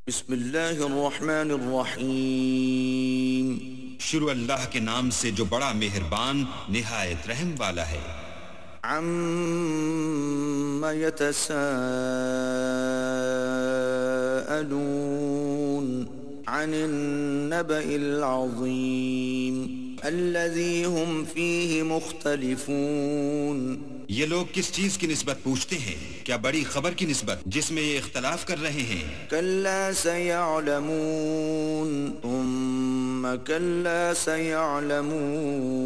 بسم اللہ الرحمن الرحیم. شروع اللہ کے نام سے جو بڑا مہربان نہایت رحم والا ہے. عم يتساءلون عن النبأ العظیم الذي هم فيه مختلفون. یہ لوگ کس چیز کی نسبت پوچھتے ہیں؟ کیا بڑی خبر کی نسبت جس میں یہ اختلاف کر رہے ہیں؟ كلا سيعلمون ثم كلا سيعلمون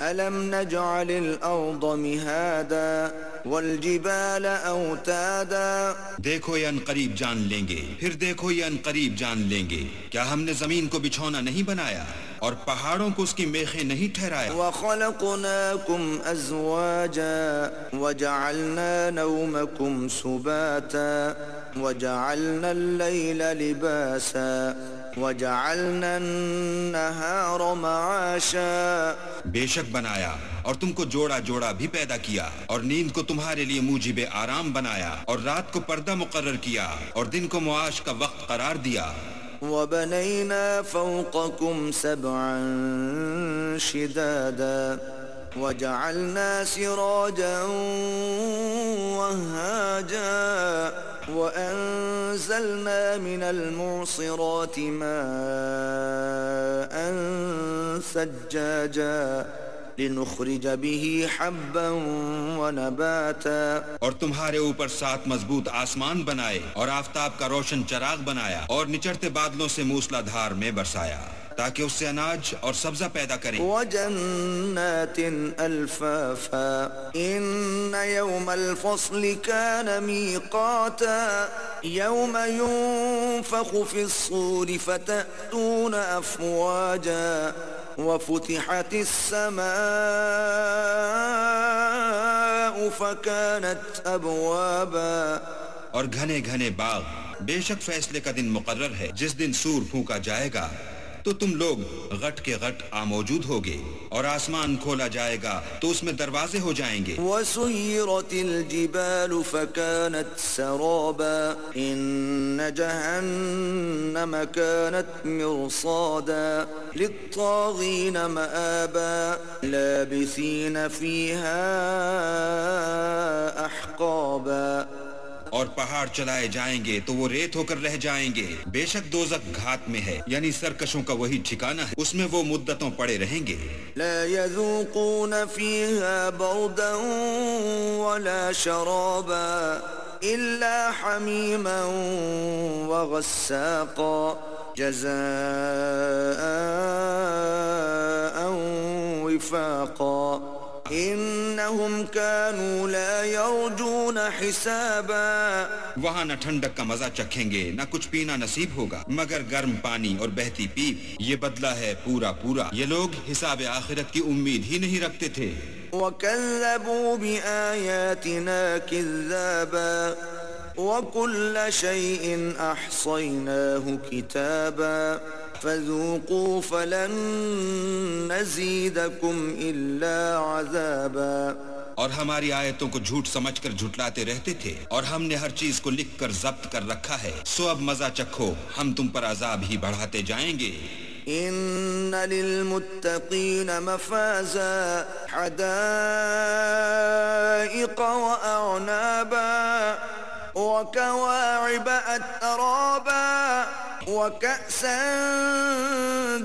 ألم نجعل الأرض مهادا والجبال أوتادا. دیکھو یہ ان قریب جان لیں گے، پھر دیکھو یہ ان قریب جان لیں گے. کیا ہم نے زمین کو بچھونا نہیں بنایا اور پہاڑوں کو اس کی میخیں نہیں ٹھہرایا؟ وَخَلَقْنَاكُمْ أَزْوَاجًا وَجَعَلْنَا نَوْمَكُمْ سُبَاتًا وَجَعَلْنَا اللَّيْلَ لِبَاسًا وَجَعَلْنَا النَّهَارَ مَعَاشًا. بے شک بنایا اور تم کو جوڑا جوڑا بھی پیدا کیا اور نیند کو تمہارے لیے موجب آرام بنایا اور رات کو پردہ مقرر کیا اور دن کو معاش کا وقت قرار دیا. وَبَنَيْنَا فَوْقَكُمْ سَبْعًا شِدَادًا وَجَعَلْنَا سِرَاجًا وَهَّاجًا وَأَنزَلْنَا مِنَ الْمُعْصِرَاتِ مَاءً ثَجَّاجًا لِنُخْرِجَ بِهِ حَبًّا وَنَبَاتًا. اور تمہارے اوپر 7 مضبوط آسمان بنائے اور آفتاب کا روشن چراغ بنایا اور نچڑتے بادلوں سے موسلا دھار میں برسایا تاکہ اس سے اناج اور سبزہ پیدا کریں. وَجَنَّاتٍ أَلْفَافًا إِنَّ يَوْمَ الْفَصْلِ كَانَ مِيقَاتًا يَوْمَ يُنفَخُ فِي الصُّورِ فَتَأْتُونَ أَفْوَاجًا وَفُتِحَتِ السَّمَاءُ فَكَانَتْ أَبْوَابًا. اور گھنے گھنے باغ، بے شک فیصلے کا دن مقرر ہے جس دن سور پھونکا جائے گا تو تم لوگ غٹ کے غٹ موجود ہوگے اور آسمان کھولا جائے گا تو اس میں دروازے ہو جائیں گے. وَسُيِّرَتِ الْجِبَالُ فَكَانَتْ سَرَابًا إِنَّ جَهَنَّمَ كَانَتْ مِرْصَادًا لِلطَّاغِينَ مَآبًا لَابِثِينَ فِيهَا أَحْقَابًا. اور پہاڑ چلائے جائیں گے تو وہ ریت ہو کر رہ جائیں گے. بے شک دوزخ گھات میں ہے، یعنی سرکشوں کا وہی ٹھکانہ ہے، اس میں وہ مدتوں پڑے رہیں گے. لا يذوقون فيها بردا ولا شرابا إلا حميما وغساقا جزاء وفاقا انہم كانوا لا يرجون حسابا. وہاں نہ ٹھنڈک کا مزہ چکھیں گے نہ کچھ پینا نصیب ہوگا مگر گرم پانی اور بہتی پیپ. یہ بدلہ ہے پورا پورا. یہ لوگ حساب آخرت کی امید ہی نہیں رکھتے تھے. وَكَذَّبُوا بِآيَاتِنَا كِذَّابًا وَكُلَّ شَيْءٍ أَحْصَيْنَاهُ كِتَابًا فَذُوقُوا فَلَن نَّزِيدَكُمْ إِلَّا عَذَابًا. اور ہماری آیتوں کو جھوٹ سمجھ کر جھٹلاتے رہتے تھے اور ہم نے ہر چیز کو لکھ کر ضبط کر رکھا ہے، سو اب مزہ چکھو، ہم تم پر عذاب ہی بڑھاتے جائیں گے. إِنَّ لِلْمُتَّقِينَ مَفَازًا حَدَائِقَ وَأَعْنَابًا وَكَوَاعِبَ أَتْرَابًا وَكَأْسًا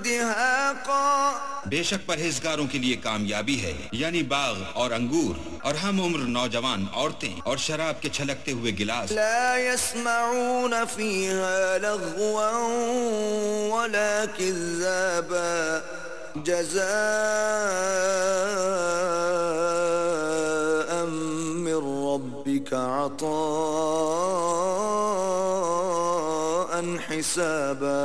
دِهَاقًا. بے شک پرہیزگاروں کے لیے کامیابی ہے، یعنی باغ اور انگور اور ہم عمر نوجوان عورتیں اور شراب کے چھلکتے ہوئے گلاس. لا يسمعون فيها لغوا ولا كذابا جزاء من ربك عطاء حسابا.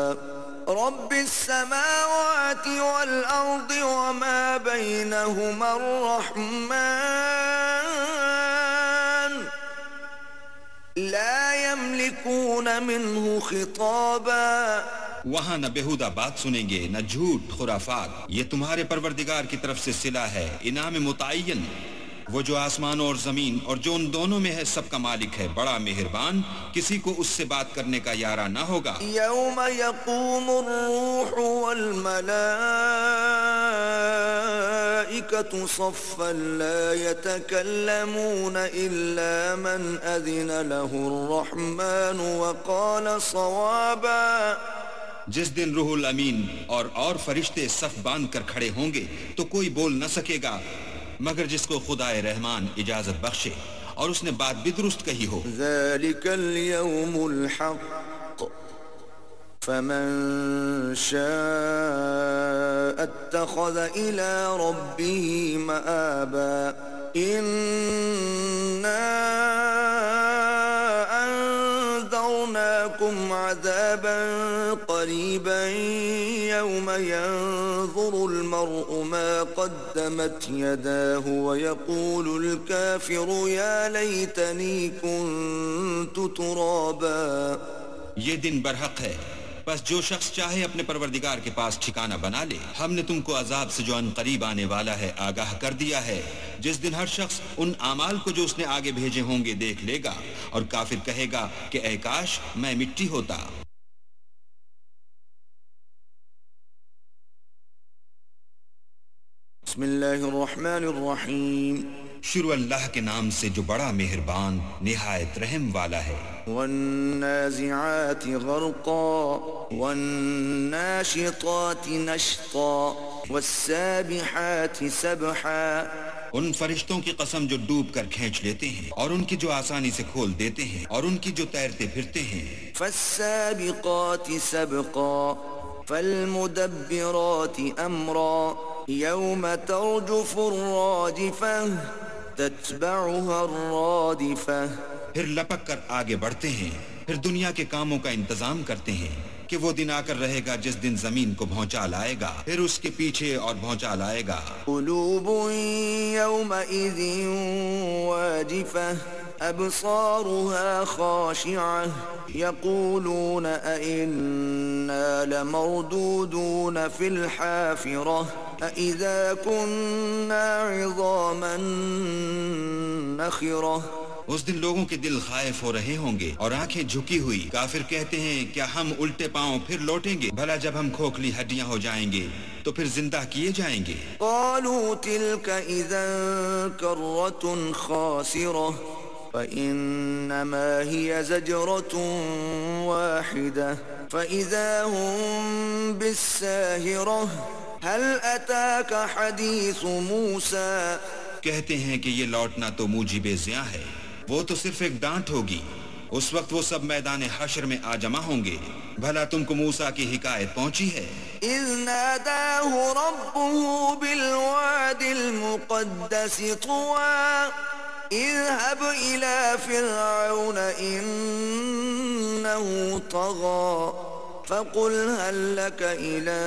رب السماوات والأرض وما بينهما الرحمن لا يملكون منه خطابا. وہاں نہ بےہودہ بات سنیں گے نہ جھوٹ خرافات. یہ تمہارے پروردگار کی طرف سے صلہ ہے، انعام متعین. وہ جو آسمان اور زمین اور جو ان دونوں میں ہے سب کا مالک ہے، بڑا مہربان، کسی کو اس سے بات کرنے کا یارہ نہ ہوگا۔ یوم یقوم الروح والملائکۃ صفا لا يتکلمون الا من اذن له الرحمن وقال صوابا۔ جس دن روح الامین اور فرشتے صف باندھ کر کھڑے ہوں گے تو کوئی بول نہ سکے گا مگر جس کو خدائے رحمان اجازت بخشے اور اس نے بات بھی درست کہی ہو۔ ذلك اليوم الحق فمن شاء اتخذ الى ربه مآبا إنا أنذرناكم عذابا قريبا يوم ينظر المرء ما قدمت يداه ويقول الكافر يا ليتني كنت ترابا۔ یہ دن برحق ہے، بس جو شخص چاہے اپنے پروردگار کے پاس ٹھکانہ بنا لے۔ ہم نے تم کو عذاب سے جو ان قریب آنے والا ہے آگاہ کر دیا ہے، جس دن ہر شخص ان اعمال کو جو اس نے آگے بھیجے ہوں گے دیکھ لے گا اور کافر کہے گا کہ اے کاش میں مٹی ہوتا۔ بسم اللہ الرحمن الرحیم۔ شروع اللہ کے نام سے جو بڑا مہربان نہایت رحم والا ہے۔ والنازعات غرقا والناشطات نشطا والسابحات سبحا۔ ان فرشتوں کی قسم جو ڈوب کر کھینچ لیتے ہیں اور ان کی جو آسانی سے کھول دیتے ہیں اور ان کی جو تیرتے پھرتے ہیں۔ فالسابقات سبقا فالمدبرات امرا یوم ترجف الراجفہ تتبعها الرادفہ۔ پھر لپک کر آگے بڑھتے ہیں، پھر دنیا کے کاموں کا انتظام کرتے ہیں کہ وہ دن آ کر رہے گا جس دن زمین کو بھونچا لائے گا، پھر اس کے پیچھے اور بھونچا لائے گا۔ قلوب یومئذ واجفہ ابصارها خاشعہ یقولون ائنا لمردودون فی الحافرہ اذا كنا عظاما نخرہ۔ اس دن لوگوں کے دل خائف ہو رہے ہوں گے اور آنکھیں جھکی ہوئی، کافر کہتے ہیں کیا ہم الٹے پاؤں پھر لوٹیں گے؟ بھلا جب ہم کھوکھلی ہڈیاں ہو جائیں گے تو پھر زندہ کیے جائیں گے۔ قالوا تلك اذا کرۃ خاسرہ فإنما هي زجرة واحدة فإذا هم بالساهرة هل أتاك حديث موسى۔ کہتے ہیں کہ یہ لوٹنا تو موجب زیاں ہے، وہ تو صرف ایک ڈانٹ ہوگی، اس وقت وہ سب میدان حشر میں آ جمع ہوں گے۔ بھلا تم کو موسیٰ کی حکایت پہنچی ہے؟ اذ ناداه ربه بالواد المقدس طوى اذهب إلى فرعون إنه طغى فقل هل لك إلى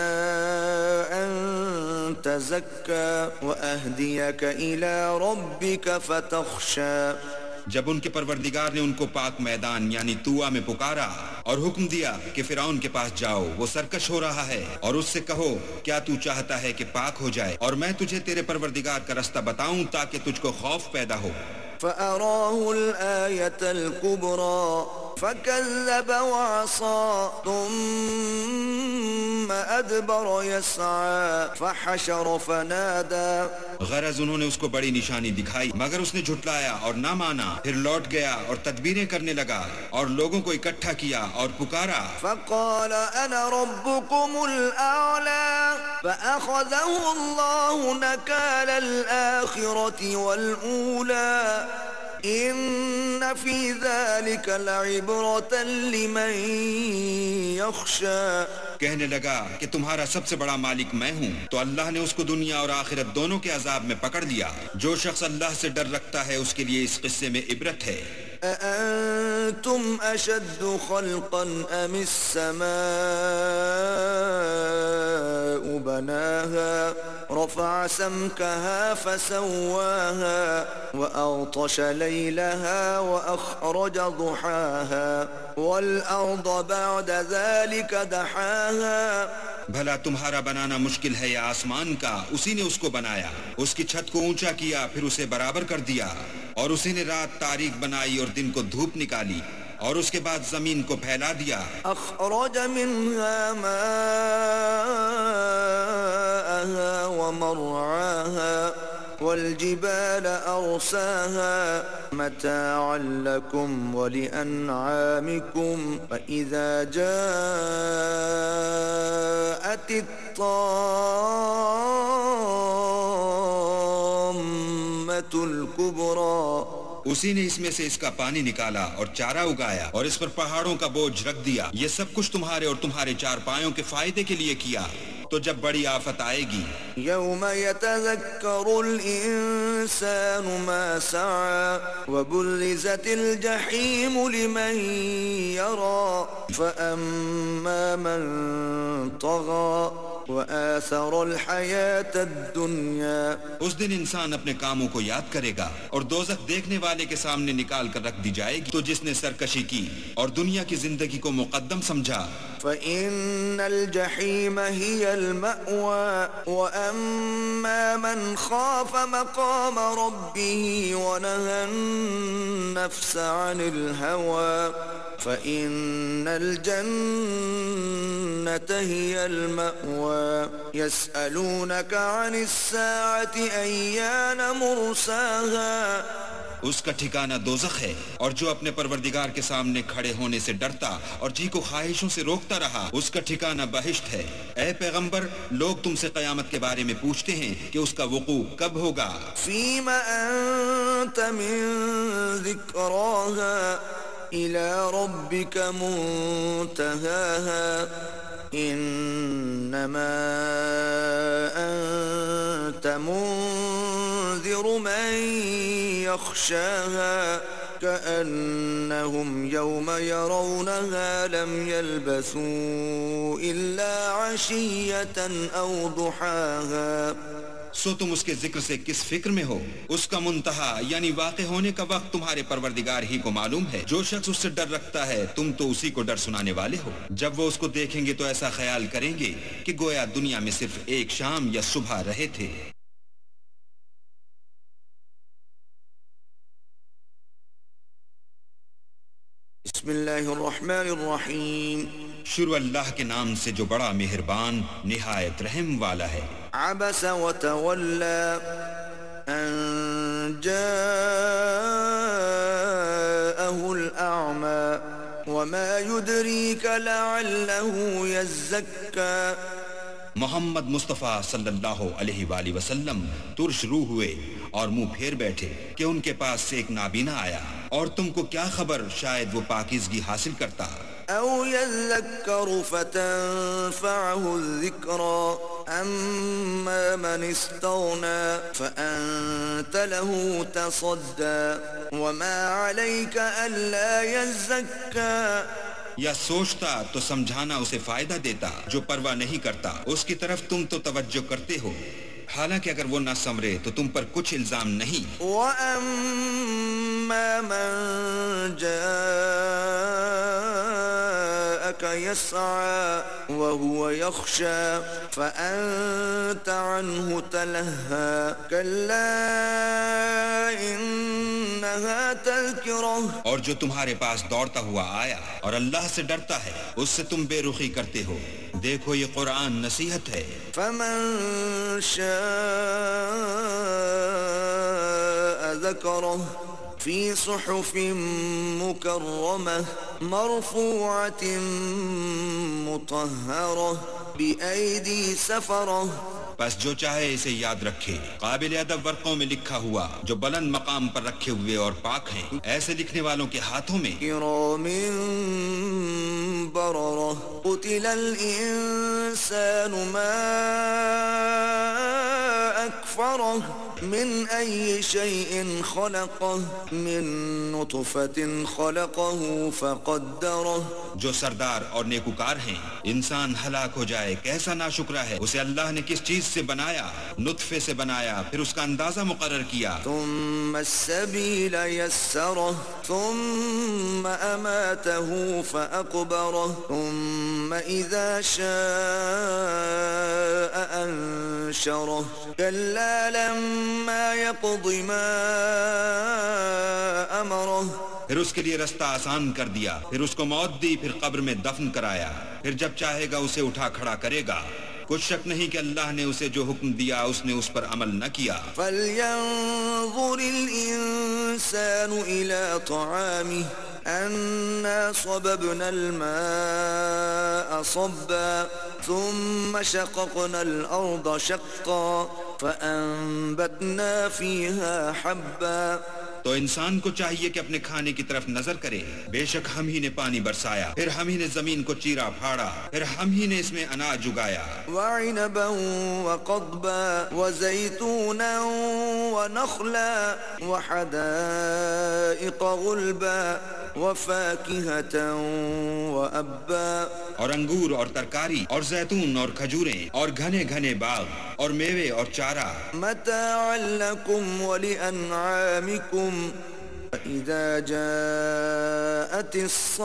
أن تزكى وأهديك إلى ربك فتخشى۔ جب ان کے پروردگار نے ان کو پاک میدان یعنی طویٰ میں پکارا اور حکم دیا کہ فرعون کے پاس جاؤ، وہ سرکش ہو رہا ہے، اور اس سے کہو کیا تو چاہتا ہے کہ پاک ہو جائے اور میں تجھے تیرے پروردگار کا رستہ بتاؤں تاکہ تجھ کو خوف پیدا ہو۔ فأراه الآية الكبرى فكذب وعصى ثم أدبر يسعى فحشر فنادى۔ غرض انہوں نے اس کو بڑی نشانی دکھائی مگر اس نے جھٹلایا اور نہ مانا، پھر لوٹ گیا اور تدبیریں کرنے لگا اور لوگوں کو اکٹھا کیا اور پکارا۔ فقال أنا ربكم الأعلى فأخذه الله نكال الآخرة والأولى إن في ذلك لعبرة لمن يخشى۔ کہنے لگا کہ تمہارا سب سے بڑا مالک میں ہوں، تو اللہ نے اس کو دنیا اور آخرت دونوں کے عذاب میں پکڑ لیا۔ جو شخص اللہ سے ڈر رکھتا ہے اس کے لیے اس قصے میں عبرت ہے۔ أأنتم أشد خلقا أم السماء بناها رفع سمكها فسواها وأغطش ليلها وأخرج ضحاها والأرض بعد ذلك دحاها بھلا تمہارا بنانا مشکل ہے یا آسمان کا؟ اسی نے اس کو بنایا، اس کی چھت کو اونچا کیا، پھر اسے برابر کر دیا، اور اسی نے رات تاریک بنائی اور دن کو دھوپ نکالی، اور اس کے بعد زمین کو پھیلا دیا۔ اخرج منها ماءها ومرعاها والجبال أرساها متاعا لكم ولأنعامكم فإذا جاءت الطامة الكبرى اسی نے اس میں سے اس کا پانی نکالا اور چارہ اگایا اور اس پر پہاڑوں کا بوجھ رکھ دیا۔ یہ سب کچھ تمہارے اور تمہارے چارپایوں کے فائدے کے لیے کیا۔ تو جب بڑی آفت آئے گی، يوم يتذكر الإنسان ما سعى وبرزت الجحيم لمن يرى فأما من طغى وآثر الحياة الدنيا۔ اس دن انسان اپنے کاموں کو یاد کرے گا اور دوزخ دیکھنے والے کے سامنے نکال کر رکھ دی جائے گی۔ تو جس نے سرکشی کی اور دنیا کی زندگی کو مقدم سمجھا، فإن الجحيم هي المأوى وأما من خاف مقام ربه ونهى النفس عن الهوى فإن الجنة هي المأوى يسألونك عن الساعة أيان مرساها۔ اس کا ٹھکانہ دوزخ ہے، اور جو اپنے پروردگار کے سامنے کھڑے ہونے سے ڈرتا اور جی کو خواہشوں سے روکتا رہا، اس کا ٹھکانہ بہشت ہے۔ اے پیغمبر، لوگ تم سے قیامت کے بارے میں پوچھتے ہیں کہ اس کا وقوع کب ہوگا۔ فیم انت من ذکراها الى ربك منتهاها انما انت منذر من يخشاها كأنهم يوم يرونها لم يلبثوا إلا عشية أو ضحاها۔ سو تم اس کے ذکر سے کس فکر میں ہو؟ اس کا منتہا یعنی واقع ہونے کا وقت تمہارے پروردگار ہی کو معلوم ہے۔ جو شخص اس سے ڈر رکھتا ہے تم تو اسی کو ڈر سنانے والے ہو۔ جب وہ اس کو دیکھیں گے تو ایسا خیال کریں گے کہ گویا دنیا میں صرف ایک شام یا صبح رہے تھے۔ بسم اللہ الرحمن الرحیم۔ شروع اللہ کے نام سے جو بڑا مہربان نہایت رحم والا ہے۔ عبس وتولى ان جاءه الأعمى وما يدريك لعله يزكى۔ محمد مصطفیٰ صلی اللہ علیہ وآلہ وسلم ترش روح ہوئے اور منہ پھیر بیٹھے کہ ان کے پاس سے ایک نابینا آیا، اور تم کو کیا خبر شاید وہ پاکیزگی حاصل کرتا۔ او يذكر فتنفعه الذكرى اما من استغنى فأنت له تصدى وما عليك ألا يزكى۔ یا سوچتا تو سمجھانا اسے فائدہ دیتا، جو پرواہ نہیں کرتا اس کی طرف تم تو توجہ کرتے ہو، حالانکہ اگر وہ نہ سمرے تو تم پر کچھ الزام نہیں۔ وَأَمَّا مَنْ جَاءَكَ يَسْعَى وَهُوَ يَخْشَى فَأَنْتَ عَنْهُ تَلَهَّى كَلَّا إِنَّهَا تَذْكِرَةٌ۔ اور جو تمہارے پاس دوڑتا ہوا آیا اور اللہ سے ڈرتا ہے، اس سے تم بے رخی کرتے ہو۔ دیکھو یہ قرآن نصیحت ہے۔ فَمَنْ شَاءَ ذَكَرَهُ فِي صُحُفٍ مُكَرَّمَةٍ مَرْفُوعَةٍ مُطَهَّرَةٍ بِأَيْدِي سَفَرَةٍ۔ پس جو چاہے اسے یاد رکھے، قابل ادب ورقوں میں لکھا ہوا جو بلند مقام پر رکھے ہوئے اور پاک ہیں، ایسے لکھنے والوں کے ہاتھوں میں۔ کرام بررہ قتل الانسان ما اکفرہ من ای شیء خلقہ من نطفة خلقہ فقدرہ۔ جو سردار اور نیکوکار ہیں، انسان ہلاک ہو جائے کیسا ناشکرا ہے، اسے اللہ نے کس چیز سے بنایا؟ نطفے سے بنایا، پھر اس کا اندازہ مقرر کیا۔ ثم السبیل یسرہ ثم أماته فأقبره ثم إذا شاء أنشره كلا لما يقض ما أمره پھر اس کے لیے رستہ آسان کر دیا، پھر اس کو موت دی، پھر قبر میں دفن کرایا، پھر جب چاہے گا اسے اٹھا کھڑا کرے گا۔ کچھ شک نہیں کہ اللہ نے اسے جو حکم دیا اس نے اس پر عمل نہ کیا۔ فَلْيَنظُرِ الْإِنسَانُ إِلَى طَعَامِهِ أَنَّا صَبَبْنَا الْمَاءَ صَبًّا ثُمَّ شَقَقْنَا الْأَرْضَ شَقًّا فَأَنبَتْنَا فِيهَا حَبًّا۔ تو انسان کو چاہیے کہ اپنے کھانے کی طرف نظر کرے، بے شک ہم ہی نے پانی برسایا، پھر ہم ہی نے زمین کو چیرا پھاڑا، پھر ہم ہی نے اس میں اناج اگایا۔ وَعِنَبًا وَقَضْبًا وَزَيْتُونًا وَنَخْلًا وَحَدَائِقَ غُلْبًا وَفَاكِهَةً وَأَبًّا، اور انگور اور ترکاری اور زیتون اور کھجوریں اور گھنے گھنے باغ اور میوے اور چارہ، متاعا لکم ولأنعامکم فإذا جاءت الصاخة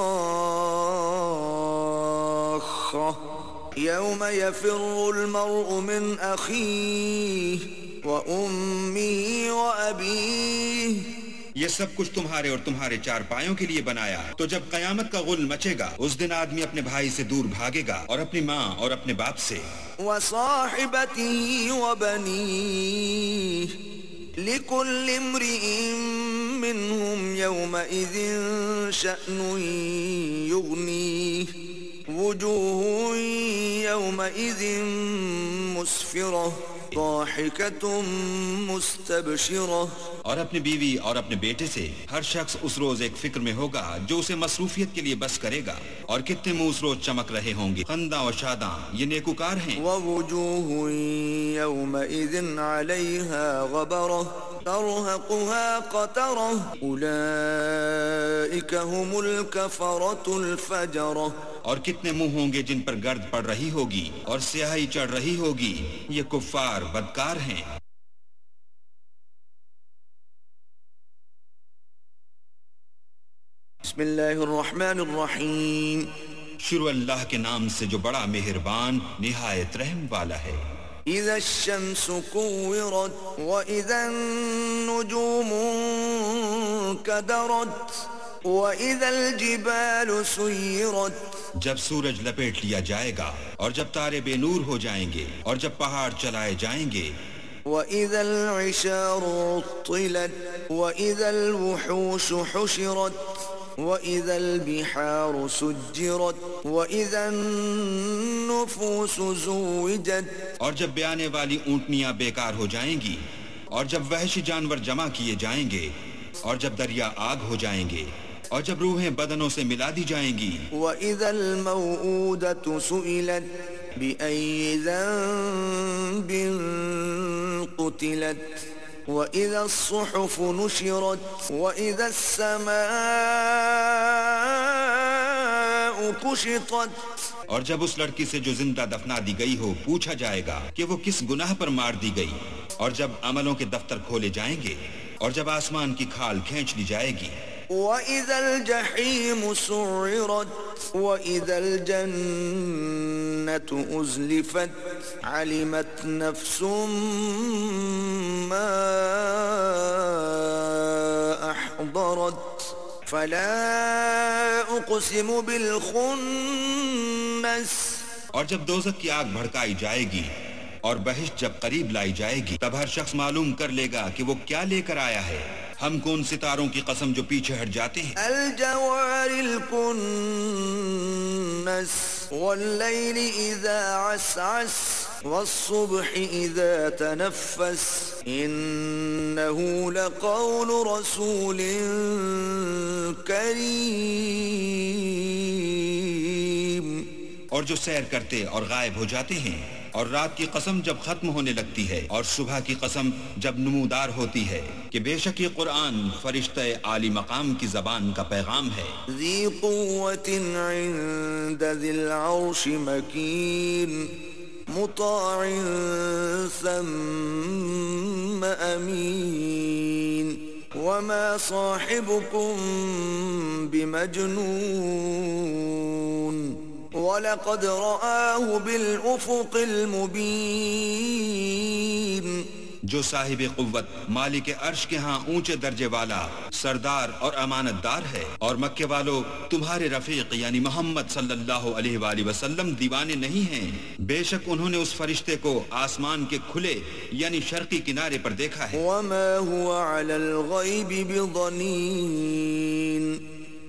يوم يفر المرء من أخيه وأمه وأبيه۔ یہ سب کچھ تمہارے اور تمہارے چار پایوں کے لیے بنایا، تو جب قیامت کا غل مچے گا اس دن آدمی اپنے بھائی سے دور بھاگے گا اور اپنی ماں اور اپنے باپ سے، وصاحبته وبنيه لكل امرئ منهم يومئذ شأن يغنيه وجوه يومئذ مسفرة ضاحكة مستبشرة۔ اور اپنی بیوی اور اپنے بیٹے سے ہر شخص اس روز ایک فکر میں ہوگا جو اسے مصروفیت کے لیے بس کرے گا، اور کتنے منہ اس روز چمک رہے ہوں گے، خنداں و شاداں، یہ نیکوکار ہیں۔ ووجوه يومئذ عليها غبرة ترهقها قترة أولئك هم الكفرة الفجرة۔ اور کتنے منہ ہوں گے جن پر گرد پڑ رہی ہوگی اور سیاہی چڑھ رہی ہوگی، یہ کفار بدکار ہیں۔ بسم اللہ الرحمن الرحیم۔ شروع اللہ کے نام سے جو بڑا مہربان نہایت رحم والا ہے۔ اذا الشمس كورت واذا النجوم انكدرت واذا الجبال سيرت۔ جب سورج لپیٹ لیا جائے گا اور جب تارے بے نور ہو جائیں گے اور جب پہاڑ چلائے جائیں گے۔ وَإِذَا الْعِشَارُ عُطِّلَتْ وَإِذَا الْوُحُوشُ حُشِرَتْ وَإِذَا الْبِحَارُ سُجِّرَتْ وَإِذَا النُّفُوسُ زُوِّجَتْ۔ اور جب بیانے والی اونٹنیاں بیکار ہو جائیں گی اور جب وحشی جانور جمع کیے جائیں گے اور جب دریا آگ ہو جائیں گے اور جب روحیں بدنوں سے ملا دی جائیں گی۔ وَإِذَا الْمَوْءُودَةُ سُئِلَتْ بِأَيِّ ذَنبٍ قُتِلَتْ وَإِذَا الصُّحُفُ نُشِرَتْ وَإِذَا السَّمَاءُ كُشِطَتْ۔ اور جب اس لڑکی سے جو زندہ دفنا دی گئی ہو پوچھا جائے گا کہ وہ کس گناہ پر مار دی گئی، اور جب عملوں کے دفتر کھولے جائیں گے اور جب آسمان کی کھال کھینچ لی جائے گی۔ وَإِذَا الْجَحِيمُ سُعِّرَتْ وَإِذَا الْجَنَّةُ أُزْلِفَتْ عَلِمَتْ نَفْسٌ مَّا أَحْضَرَتْ فَلَا أُقْسِمُ بِالْخُنَّسِ۔ اور جب دوزخ کی آگ بھڑکائی جائے گی اور بہشت جب قریب لائی جائے گی، تب ہر شخص معلوم کر لے گا کہ وہ کیا لے کر آیا ہے۔ ہم کون ستاروں کی قسم جو پیچھے ہٹ جاتے ہیں۔ الجوار الكنس واللیل اذا عسعس والصبح اذا تنفس انه لقول رسول کریم۔ اور جو سیر کرتے اور غائب ہو جاتے ہیں، اور رات کی قسم جب ختم ہونے لگتی ہے اور صبح کی قسم جب نمودار ہوتی ہے کہ بے شک یہ قرآن فرشتہ عالی مقام کی زبان کا پیغام ہے۔ ذی قوت عند ذی العرش مکین مطاع ثم امین وما صاحبكم بمجنون وَلَقَدْ رَآهُ بِالْأُفُقِ الْمُبِينِ جو صاحب قوت مالک عرش کے ہاں اونچے درجے والا سردار اور امانت دار ہے، اور مکے والو تمہارے رفیق یعنی محمد صلی اللہ علیہ وآلہ وسلم دیوانے نہیں ہیں، بے شک انہوں نے اس فرشتے کو آسمان کے کھلے یعنی شرقی کنارے پر دیکھا ہے۔ وَمَا هُوَ عَلَى الْغَيْبِ بِضَنِينٍ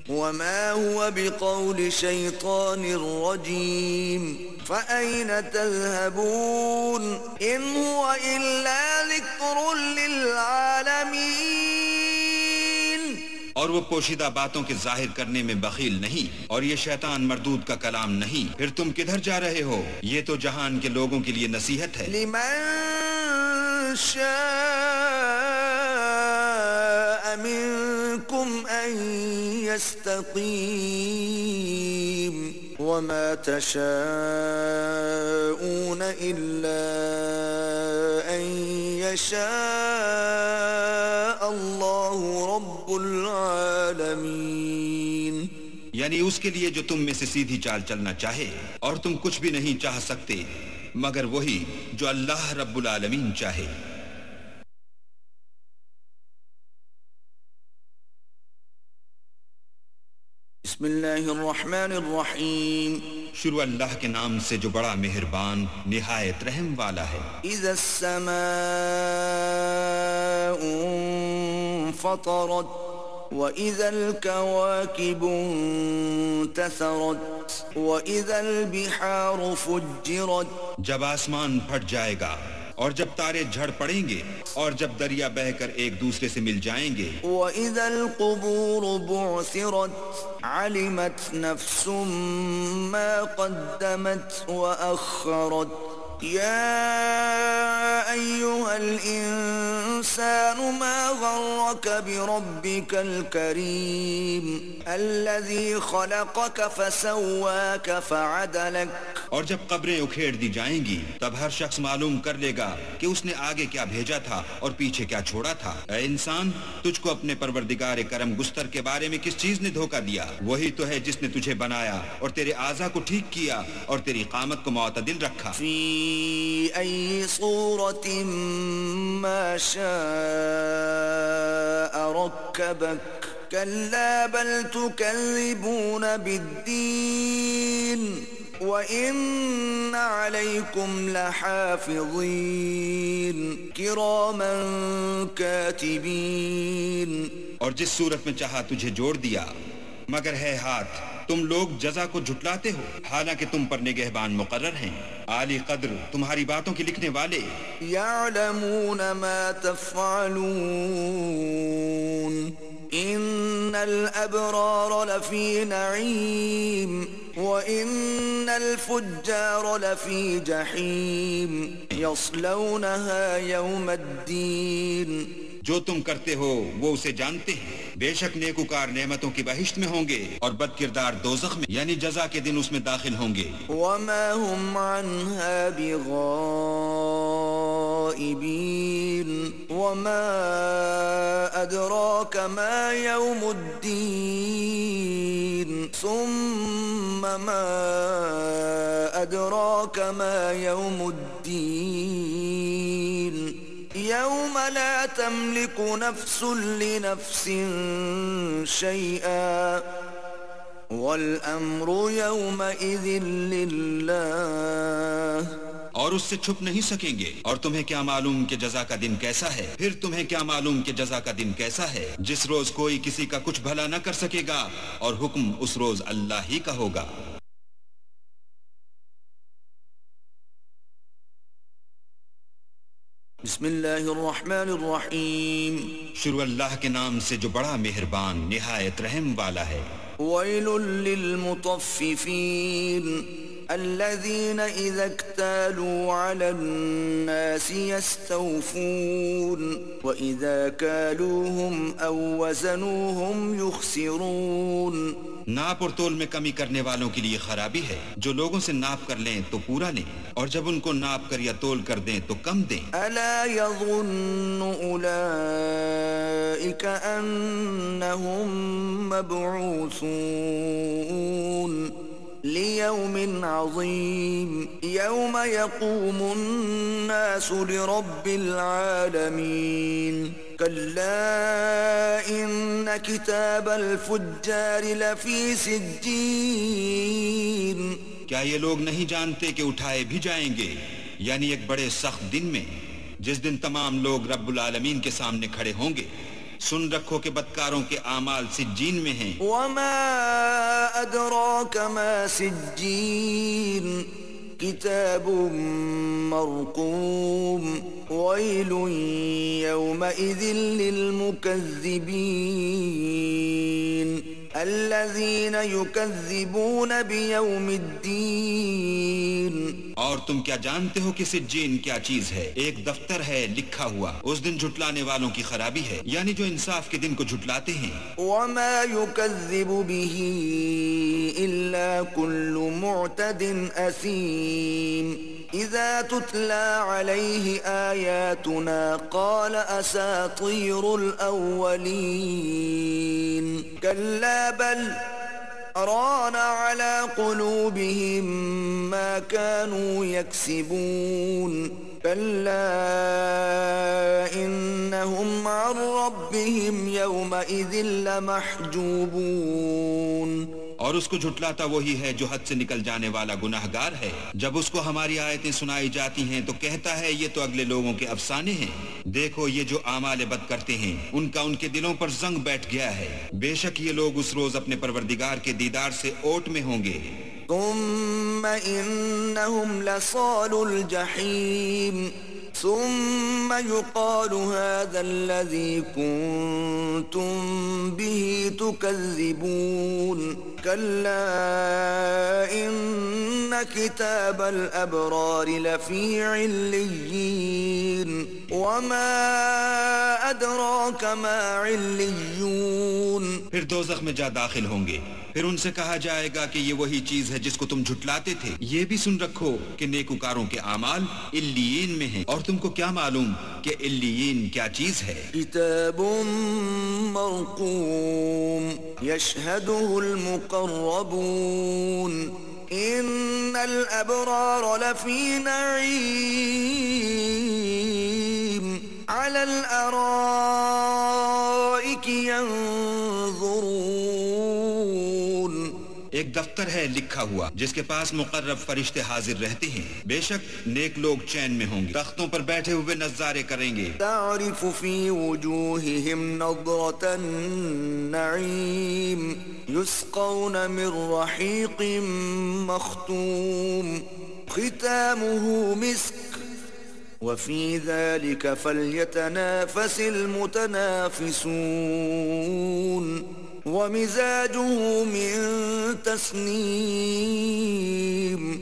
وَمَا هُوَ بِقَوْلِ شَيْطَانٍ رَجِيمٍ فَأَيْنَ تَذْهَبُونَ إِنْ هُوَ إِلَّا ذِكْرٌ لِلْعَالَمِينَ۔ اور وہ پوشیدہ باتوں کے ظاہر کرنے میں بخیل نہیں، اور یہ شیطان مردود کا کلام نہیں، پھر تم کدھر جا رہے ہو؟ یہ تو جہان کے لوگوں کے لیے نصیحت ہے۔ لِمَن شَاءَ مِنكُمْ أَن يَسْتَقِيمَ وَمَا تَشَاءُونَ إِلَّا أَن يَشَاءَ اللَّهُ رَبُّ الْعَالَمِينَ، یعنی اس کے لیے جو تم میں سے سیدھی چال چلنا چاہے، اور تم کچھ بھی نہیں چاہ سکتے مگر وہی جو اللہ رب العالمین چاہے۔ بسم اللہ الرحمن الرحیم، شروع اللہ کے نام سے جو بڑا مہربان نہایت رحم والا ہے۔ اذا السماء انفطرت وَإِذَا الْكَوَاكِبُ انتَثَرَتْ وَإِذَا الْبِحَارُ فُجِّرَتْ، جب آسمان پھٹ جائے گا اور جب تارے جھڑ پڑیں گے اور جب دریا بہہ کر ایک دوسرے سے مل جائیں گے، وَإِذَا الْقُبُورُ بُعْثِرَتْ عَلِمَتْ نَفْسٌ مَا قَدَّمَتْ وَأَخَّرَتْ، يَا أَيُّهَا الْإِنسَانُ مَا غَرَّكَ بِرَبِّكَ الْكَرِيمِ الَّذِي خَلَقَكَ فَسَوَّاكَ فَعَدَلَكَ، اور جب قبریں اکھیڑ دی جائیں گی تب ہر شخص معلوم کر لے گا کہ اس نے آگے کیا بھیجا تھا اور پیچھے کیا چھوڑا تھا۔ اے انسان، تجھ کو اپنے پروردگار کرم گستر کے بارے میں کس چیز نے دھوکہ دیا؟ وہی تو ہے جس نے تجھے بنایا اور تیرے اعضاء کو ٹھیک کیا اور تیری قامت کو معتدل رکھا۔ فی ای صورت ما شاء رکبک کلا بل تکذبون بالدین وَإِنَّ عَلَيْكُمْ لَحَافِظِينَ كِرَامًا كَاتِبِينَ، اور جس صورت میں چاہا تجھے جوڑ دیا، مگر ہے ہاتھ تم لوگ جزا کو جھٹلاتے ہو، حالانکہ تم پر نگہبان مقرر ہیں، عالی قدر تمہاری باتوں کے لکھنے والے۔ يَعْلَمُونَ مَا تَفْعَلُونَ إِنَّ الْأَبْرَارَ لَفِي نَعِيمٍ وَإِنَّ الْفُجَّارَ لَفِي جَحِيمٍ يَصْلَوْنَهَا يَوْمَ الدِّينِ، جو تم کرتے ہو وہ اسے جانتے ہیں، بے شک نیکوکار نعمتوں کی بہشت میں ہوں گے اور بد کردار دوزخ میں یعنی جزا کے دن اس میں داخل ہوں گے۔ وَمَا هُمْ عَنْهَا بِغَائِبِينَ وَمَا أَدْرَاكَ مَا يَوْمُ الدِّينِ ثُمَّ مَا أَدْرَاكَ مَا يَوْمُ الدِّينِ يَوْمَ لَا تَمْلِكُ نَفْسٌ لِنَفْسٍ شَيْئًا وَالْأَمْرُ يَوْمَئِذٍ لِلَّهِ، اور اس سے چھپ نہیں سکیں گے، اور تمہیں کیا معلوم کہ جزا کا دن کیسا ہے؟ پھر تمہیں کیا معلوم کہ جزا کا دن کیسا ہے؟ جس روز کوئی کسی کا کچھ بھلا نہ کر سکے گا، اور حکم اس روز اللہ ہی کا ہوگا۔ بسم اللہ الرحمن الرحیم، شروع اللہ کے نام سے جو بڑا مہربان نہایت رحم والا ہے۔ ویل للمطففین الذین اذا اکتالوا علی الناس یستوفون واذا کالوهم او وزنوهم یخسرون، ناپ اور تول میں کمی کرنے والوں کے لیے خرابی ہے، جو لوگوں سے ناپ کر لیں تو پورا لیں، اور جب ان کو ناپ کر یا تول کر دیں تو کم دیں۔ ألا يظن أولئك أنهم مبعوثون ليوم عظيم يوم يقوم الناس لرب العالمين كلا إن كتاب الفجار لفي سجين۔ کیا یہ لوگ نہیں جانتے کہ اٹھائے بھی جائیں گے، یعنی ایک بڑے سخت دن میں، جس دن تمام لوگ رب العالمین کے سامنے کھڑے ہوں گے۔ سن رکھو کہ بدکاروں کے اعمال سجین میں ہیں۔ وما أدراك ما سجين كتاب مرقوم ويل يومئذ للمكذبين الذين يكذبون بيوم الدين۔ اور تم کیا جانتے ہو کہ سجین کیا چیز ہے؟ ایک دفتر ہے لکھا ہوا، اس دن جھٹلانے والوں کی خرابی ہے، یعنی جو انصاف کے دن کو جھٹلاتے ہیں۔ وما يكذب به إلا كل معتد أثيم إذا تتلى عليه آياتنا قال أساطير الأولين كلا بل ران على قلوبهم ما كانوا يكسبون كلا إنهم عن ربهم يومئذ لمحجوبون۔ اور اس کو جھٹلاتا وہی ہے جو حد سے نکل جانے والا گناہگار ہے۔ جب اس کو ہماری آیتیں سنائی جاتی ہیں تو کہتا ہے یہ تو اگلے لوگوں کے افسانے ہیں۔ دیکھو یہ جو اعمال بد کرتے ہیں ان کا ان کے دلوں پر زنگ بیٹھ گیا ہے۔ بے شک یہ لوگ اس روز اپنے پروردگار کے دیدار سے اوٹ میں ہوں گے۔ ثم إنهم لصالوا الجحيم ثم يقال هذا الذي كنتم به تكذبون كلا إن كتاب الأبرار لفي عليين وما أدراك ما عليون۔ پھر دوزخ میں جا داخل ہوں گے، پھر ان سے کہا جائے گا کہ یہ وہی چیز ہے جس کو تم جھٹلاتے تھے۔ یہ بھی سن رکھو کہ نیکوکاروں کے اعمال علیین میں ہیں، اور تم کو کیا معلوم کہ علیین کیا چیز ہے؟ کتاب مرقوم يشهده المقربون إن الأبرار لفي نعيم على الأرائك ينظرون۔ ایک دفتر ہے لکھا ہوا جس کے پاس مقرب فرشتے حاضر رہتے ہیں، بے شک نیک لوگ چین میں ہوں گے، تختوں پر بیٹھے ہوئے نظارے کریں گے۔ تعرف في وجوههم نظرة النعيم يسقون من رحيق مختوم ختامه مسك وفي ذلك فليتنافس المتنافسون ومزاجه من تسنیم۔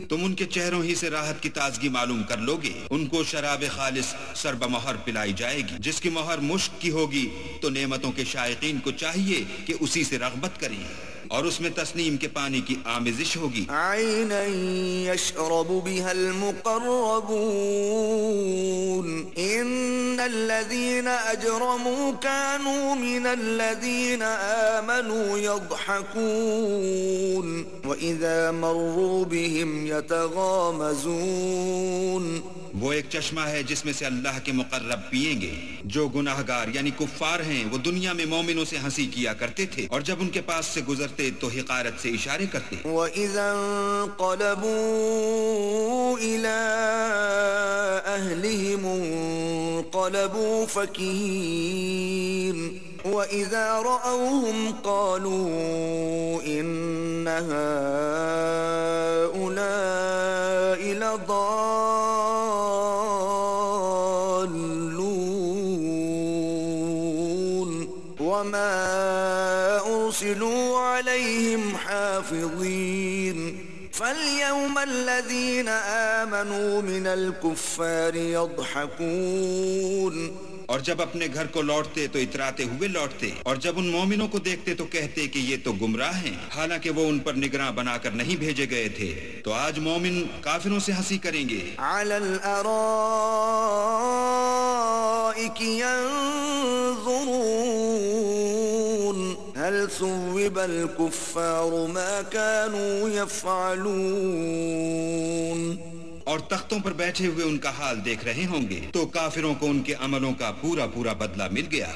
تم ان کے چہروں ہی سے راحت کی تازگی معلوم کر لوگے، ان کو شراب خالص سرب مہر پلائی جائے گی جس کی مہر مشک کی ہوگی، تو نعمتوں کے شائقین کو چاہیے کہ اسی سے رغبت کریں، اور اس میں تسنیم کے پانی کی آمیزش ہوگی۔ عینا یشرب بها المقربون ان الذین اجرموا كانوا من الذین آمنوا يضحكون واذا مروا بهم يتغامزون۔ وہ ایک چشمہ ہے جس میں سے اللہ کے مقرب پیئیں گے۔ جو گناہگار یعنی کفار ہیں وہ دنیا میں مومنوں سے ہنسی کیا کرتے تھے، اور جب ان کے پاس سے گزرتے تو حقارت سے اشارے کرتے۔ وَإِذَا انقلبوا إِلَىٰ أَهْلِهِمُ انقلبوا فَكِهِينَ وَإِذَا رَأَوْهُمْ قَالُوا إِنَّ هَٰؤُلَاءِ لَضَالُّونَ وَمَا أُرْسِلُوا عَلَيْهِمْ حَافِظِينَ فَالْيَوْمَ الَّذِينَ آمَنُوا مِنَ الْكُفَّارِ يَضْحَكُونَ اور جب اپنے گھر کو لوٹتے تو اتراتے ہوئے لوٹتے، اور جب ان مومنوں کو دیکھتے تو کہتے کہ یہ تو گمراہ ہیں، حالانکہ وہ ان پر نگراں بنا کر نہیں بھیجے گئے تھے۔ تو آج مومن کافروں سے ہنسی کریں گے۔ علی الارائک ينظرون هل ثوب الكفار ما كانوا يفعلون۔ اور تختوں پر بیٹھے ہوئے ان کا حال دیکھ رہے ہوں گے، تو کافروں کو ان کے عملوں کا پورا پورا بدلہ مل گیا۔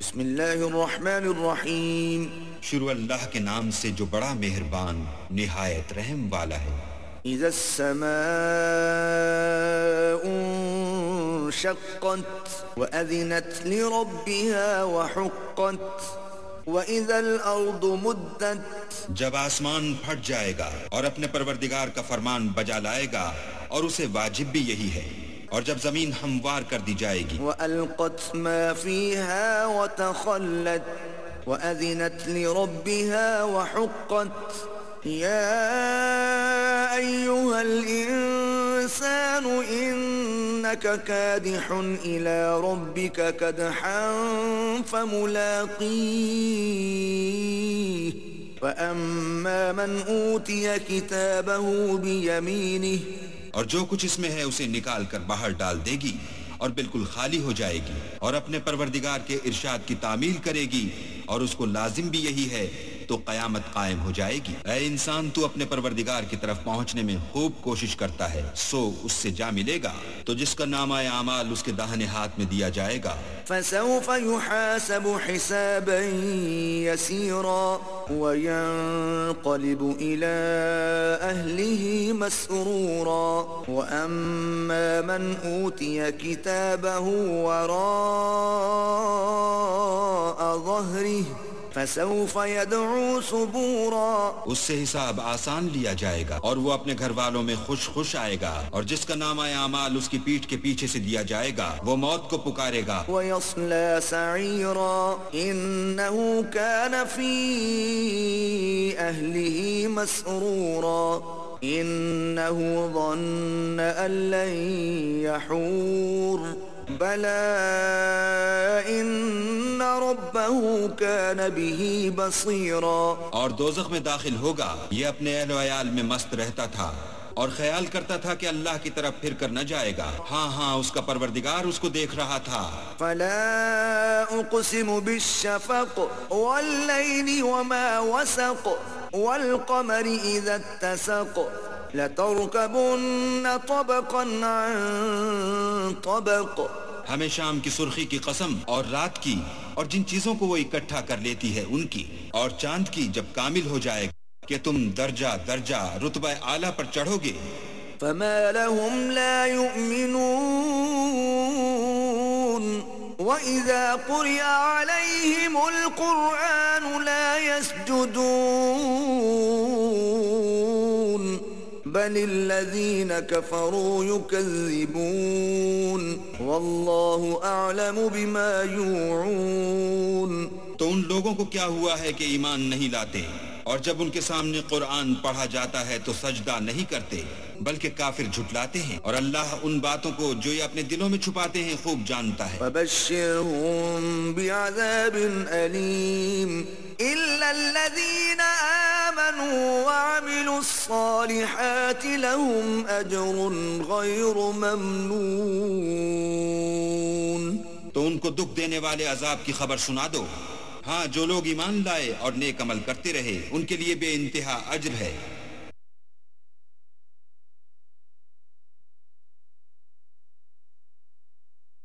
بسم اللہ الرحمن الرحیم۔ شروع اللہ کے نام سے جو بڑا مہربان نہایت رحم والا ہے۔ اذا السماء انشقت وأذنت لربها وحقت وَإِذَا الْأَرْضُ مُدَّتْ، جب آسمان پھٹ جائے گا اور اپنے پروردگار کا فرمان بجا لائے گا، اور اسے واجب بھی یہی ہے، اور جب زمین ہموار کر دی جائے گی۔ وَأَلْقَتْ مَا فِيهَا وَتَخَلَّتْ وَأَذِنَتْ لِرَبِّهَا وَحُقَّتْ يَا أَيُّهَا الْإِنسَانُ إِنَّكَ كَادِحٌ إِلَى رَبِّكَ كَدْحًا فَمُلَاقِيهِ فَأَمَّا مَنْ أُوتِيَ كِتَابَهُ بِيَمِينِهِ، اور جو کچھ اس میں ہے اسے نکال کر باہر ڈال دے گی اور بالکل خالی ہو جائے گی، اور اپنے پروردگار کے ارشاد کی تعمیل کرے گی، اور اس کو لازم بھی یہی ہے، تو قیامت قائم ہو جائے گی۔ اے انسان، تو اپنے پروردگار کی طرف پہنچنے میں خوب کوشش کرتا ہے، سو اس سے جا ملے گا۔ تو جس کا نامہ اعمال اس کے داہنے ہاتھ میں دیا جائے گا، فسوف يحاسب حسابا يسيرا وينقلب إلى أهله مسرورا وأما من أوتي كتابه وراء ظهره فسوف يدعو ثبورا، اس سے حساب آسان لیا جائے گا اور وہ اپنے گھر والوں میں خوش خوش آئے گا، اور جس کا نامہ اعمال اس کی پیٹھ کے پیچھے سے دیا جائے گا وہ موت کو پکارے گا۔ ويصلى سعيرا إنه كان في أهله مسرورا إنه ظن أن لن يحور بلى إن ربه كان به بصيرا، اور دوزخ میں داخل ہوگا، یہ اپنے اہل و عیال میں مست رہتا تھا اور خیال کرتا تھا کہ اللہ کی طرف پھر کر نہ جائے گا، ہاں ہاں اس کا پروردگار اس کو دیکھ رہا تھا۔ فلا اقسم بالشفق والليل وما وسق والقمر اذا اتسق لتركبن طبقا عن طبق، ہمیں شام کی سرخی کی قسم اور رات کی اور جن چیزوں کو وہ اکٹھا کر لیتی ہے ان کی، اور چاند کی جب کامل ہو جائے کہ تم درجہ درجہ رتبہ اعلیٰ پر چڑھو گے۔ فما لهم لا يؤمنون وإذا قرئ عليهم القرآن لا يسجدون بل الذين كفروا يكذبون والله أعلم بما يوعون۔ تو ان لوگوں کو کیا ہوا ہے کہ ایمان نہیں لاتے، اور جب ان کے سامنے قرآن پڑھا جاتا ہے تو سجدہ نہیں کرتے، بلکہ کافر جھٹلاتے ہیں، اور اللہ ان باتوں کو جو یہ اپنے دلوں میں چھپاتے ہیں خوب جانتا ہے۔ فبشرهم بعذاب أليم إلا الذين آمنوا وعملوا الصالحات لهم أجر غير ممنون۔ تو ان کو دکھ دینے والے عذاب کی خبر سنا دو، ہاں جو لوگ ایمان لائے اور نیک عمل کرتے رہے ان کے لیے بے انتہا اجر ہے۔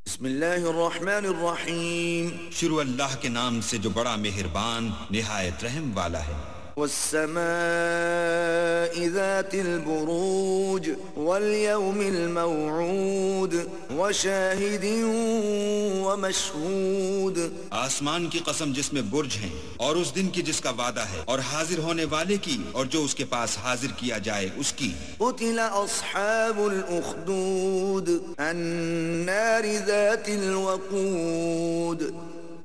بسم اللہ الرحمن الرحیم۔ شروع اللہ کے نام سے جو بڑا مہربان نہایت رحم والا ہے۔ والسماء ذات البروج واليوم الموعود وشاهد ومشهود، آسمان کی قسم جس میں برج ہیں، اور اس دن کی جس کا وعدہ ہے، اور حاضر ہونے والے کی اور جو اس کے پاس حاضر کیا جائے اس کی۔ قتل اصحاب الاخدود النار ذات الوقود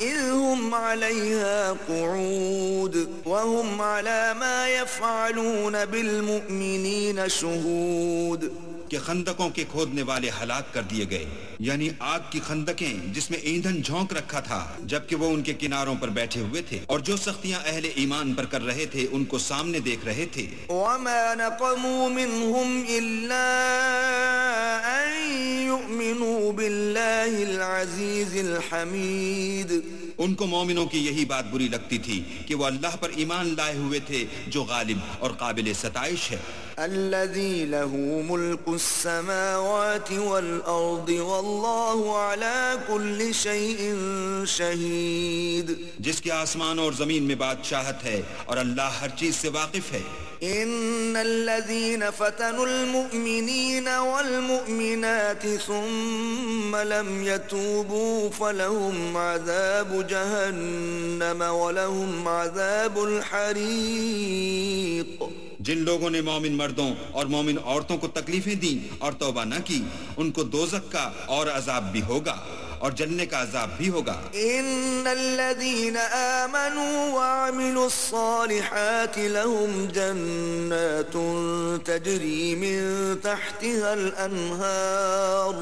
إذ هم عليها قعود وهم على ما يفعلون بالمؤمنين شهود. کہ خندقوں کے کھودنے والے ہلاک کر دیے گئے، یعنی آگ کی خندقیں جس میں ایندھن جھونک رکھا تھا، جبکہ وہ ان کے کناروں پر بیٹھے ہوئے تھے، اور جو سختیاں اہل ایمان پر کر رہے تھے ان کو سامنے دیکھ رہے تھے. وما نقموا منهم إلا أن يؤمنوا بالله العزيز الحميد. ان کو مومنوں کی یہی بات بری لگتی تھی کہ وہ اللہ پر ایمان لائے ہوئے تھے جو غالب اور قابل ستائش ہے. الذي له ملك السماوات والأرض والله على كل شيء شهيد. جس کے آسمان اور زمین میں بادشاہت ہے اور اللہ ہر چیز سے واقف ہے. إن الذين فتنوا المؤمنين والمؤمنات ثم لم يتوبوا فلهم عذاب جهنم ولهم عذاب الحريق. جن لوگوں نے مومن مردوں اور مومن عورتوں کو تکلیفیں دیں اور توبہ نہ کی ان کو دوزخ کا اور عذاب بھی ہوگا اور جلنے کا عذاب بھی ہوگا. ان الذين آمنوا وعملوا الصالحات لهم جنات تجري من تحتها الأنهار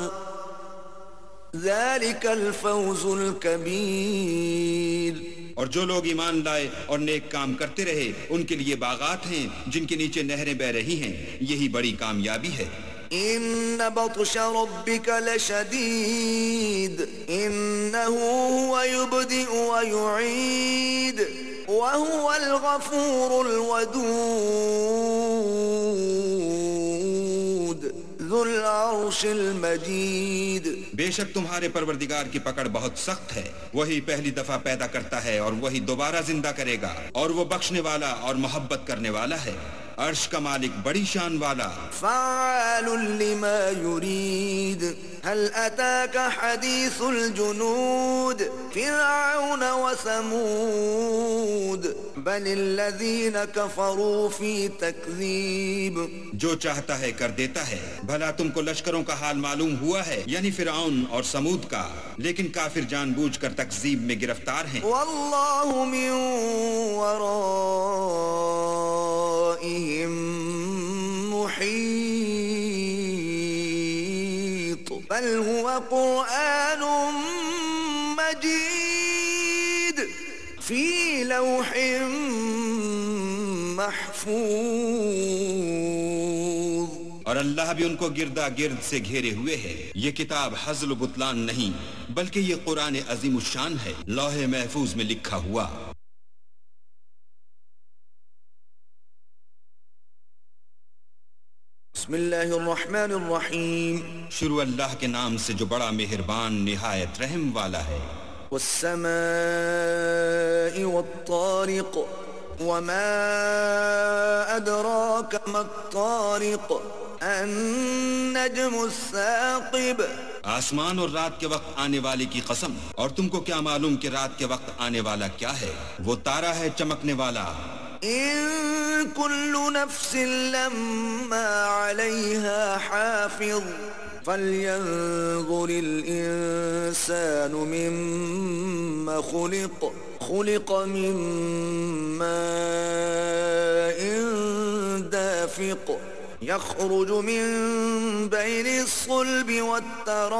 ذلك الفوز الكبير. اور جو لوگ ایمان لائے اور نیک کام کرتے رہے ان کے لیے باغات ہیں جن کے نیچے نہریں بہ رہی ہیں، یہی بڑی کامیابی ہے. ان بطش ربك لشديد انه هو يبدئ ويعيد وهو الغفور الودود ذو العرش المجيد. بے شک تمہارے پروردگار کی پکڑ بہت سخت ہے، وہی پہلی دفعہ پیدا کرتا ہے اور وہی دوبارہ زندہ کرے گا، اور وہ بخشنے والا اور محبت کرنے والا ہے، عرش کا مالک بڑی شان والا. فعال لما يريد. هل أتاك حديث الجنود فرعون وثمود بل الذين كفروا في تكذيب. جو چاہتا ہے کر دیتا ہے. بھلا تم کو لشکروں کا حال معلوم ہوا ہے، یعنی فرعون اور سمود کا، لیکن کافر جان بوجھ کر تکذیب میں گرفتار ہیں. والله من ورائهم محيط بل هو قرآن مجيد في لوح محفوظ. اور اللہ بھی ان کو گردا گرد سے گھیرے ہوئے ہے. یہ کتاب ہزل و بطلان نہیں بلکہ یہ قرآن عظیم الشان ہے، لوح محفوظ میں لکھا ہوا. بسم اللہ الرحمن الرحیم. شروع اللہ کے نام سے جو بڑا مہربان نہایت رحم والا ہے. والسماء والطارق وما أدراك ما الطارق النجم الثاقب. آسمان اور رات کے وقت آنے والے کی قسم، اور تم کو کیا معلوم کہ رات کے وقت آنے والا کیا ہے؟ وہ تارا ہے چمکنے والا. إن كل نفس لما عليها حافظ فلينظر الإنسان مما خلق. خلق من ماء دافق يخرج من بين الصلب والترائب.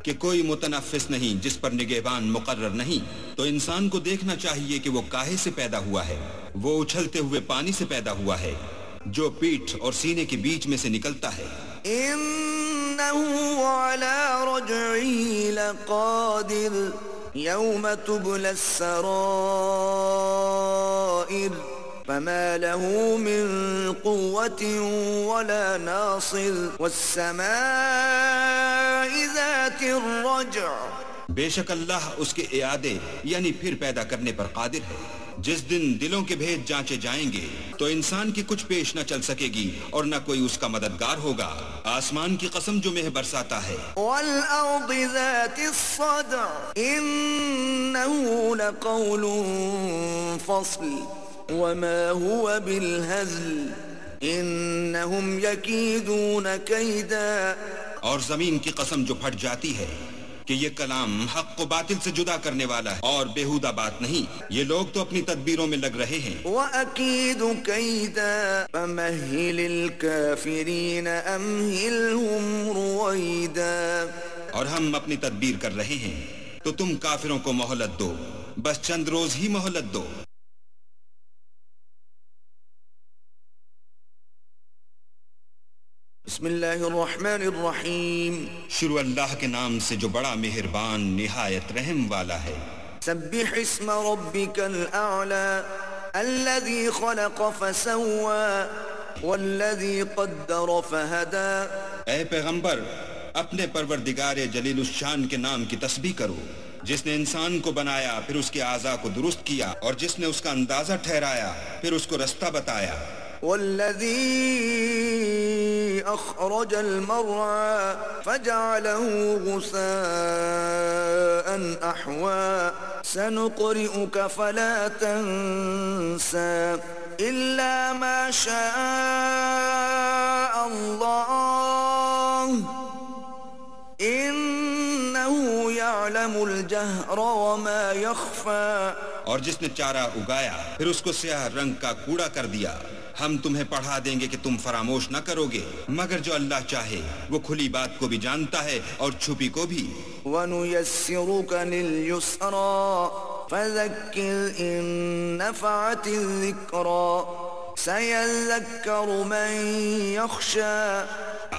کہ کوئی متنفس نہیں جس پر نگہبان مقرر نہیں، تو انسان کو دیکھنا چاہیے کہ وہ کاہے سے پیدا ہوا ہے. وہ اچھلتے ہوئے پانی سے پیدا ہوا ہے جو پیٹھ اور سینے کے بیچ میں سے نکلتا ہے. إنه على رجعه لقادر يوم تبلى السرائر فما له من قوة ولا ناصر. والسماء ذات الرجع. بے شک اللہ اس کے اعادے یعنی پھر پیدا کرنے پر قادر ہے. جس دن دلوں کے بھید جانچے جائیں گے تو انسان کی کچھ پیش نہ چل سکے گی اور نہ کوئی اس کا مددگار ہوگا. آسمان کی قسم جو مہ برساتا ہے. والأرض ذات الصدع إنه لقول فصل وما هو بالهزل إنهم يكيدون كيدا اور زمین کی قسم جو پھٹ جاتی ہے کہ یہ کلام حق کو باطل سے جدا کرنے والا ہے اور بیہودہ بات نہیں. یہ لوگ تو اپنی تدبیروں میں لگ رہے ہیں. وَأَكِيدُ كَيْدًا فَمَهِّلِ الْكَافِرِينَ أَمْهِلْهُمْ رُوَيْدًا. اور ہم اپنی تدبیر کر رہے ہیں تو تم کافروں کو مہلت دو، بس چند روز ہی مہلت دو. بسم اللہ الرحمن الرحیم. شروع اللہ کے نام سے جو بڑا مہربان نہایت رحم والا ہے. سبح اسم ربک الاعلی الذی خلق فسوى والذی قدر فہدى. اے پیغمبر اپنے پروردگار جلیل الشان کے نام کی تسبیح کرو جس نے انسان کو بنایا پھر اس کے اعضاء کو درست کیا اور جس نے اس کا اندازہ ٹھہرایا پھر اس کو رستہ بتایا. والذی اخرج المرعى فجعله غثاء احوا سنقرئك فلا تنسى الا ما شاء الله انه يعلم الجهر وما يخفى. اور جس نے چارہ اگایا پھر اس کو سیاہ رنگ کا کوڑا کر دیا، ہم تمہیں پڑھا دیں گے کہ تم فراموش نہ کرو گے مگر جو اللہ چاہے وہ کھلی بات کو بھی جانتا ہے اور چھپی کو بھی. وَنُيَسِّرُكَ لِلْيُسْرَى فَذَكِّرْ إِن نَّفَعَتِ الذِّكْرَى سَيَذَّكَّرُ مَن يَخْشَىٰ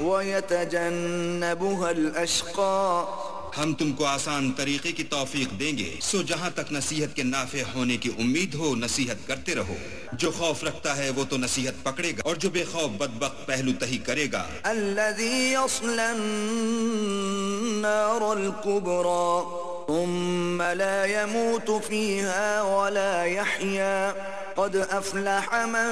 وَيَتَجَنَّبُهَا الْأَشْقَىٰ. ہم تم کو آسان طریقے کی توفیق دیں گے، سو جہاں تک نصیحت کے نافع ہونے کی امید ہو نصیحت کرتے رہو. جو خوف رکھتا ہے وہ تو نصیحت پکڑے گا اور جو بے خوف بدبخت پہلو تہی کرے گا. الذي يصلى النار الكبرى ثم لا يموت فيها ولا يحيا قد أفلح من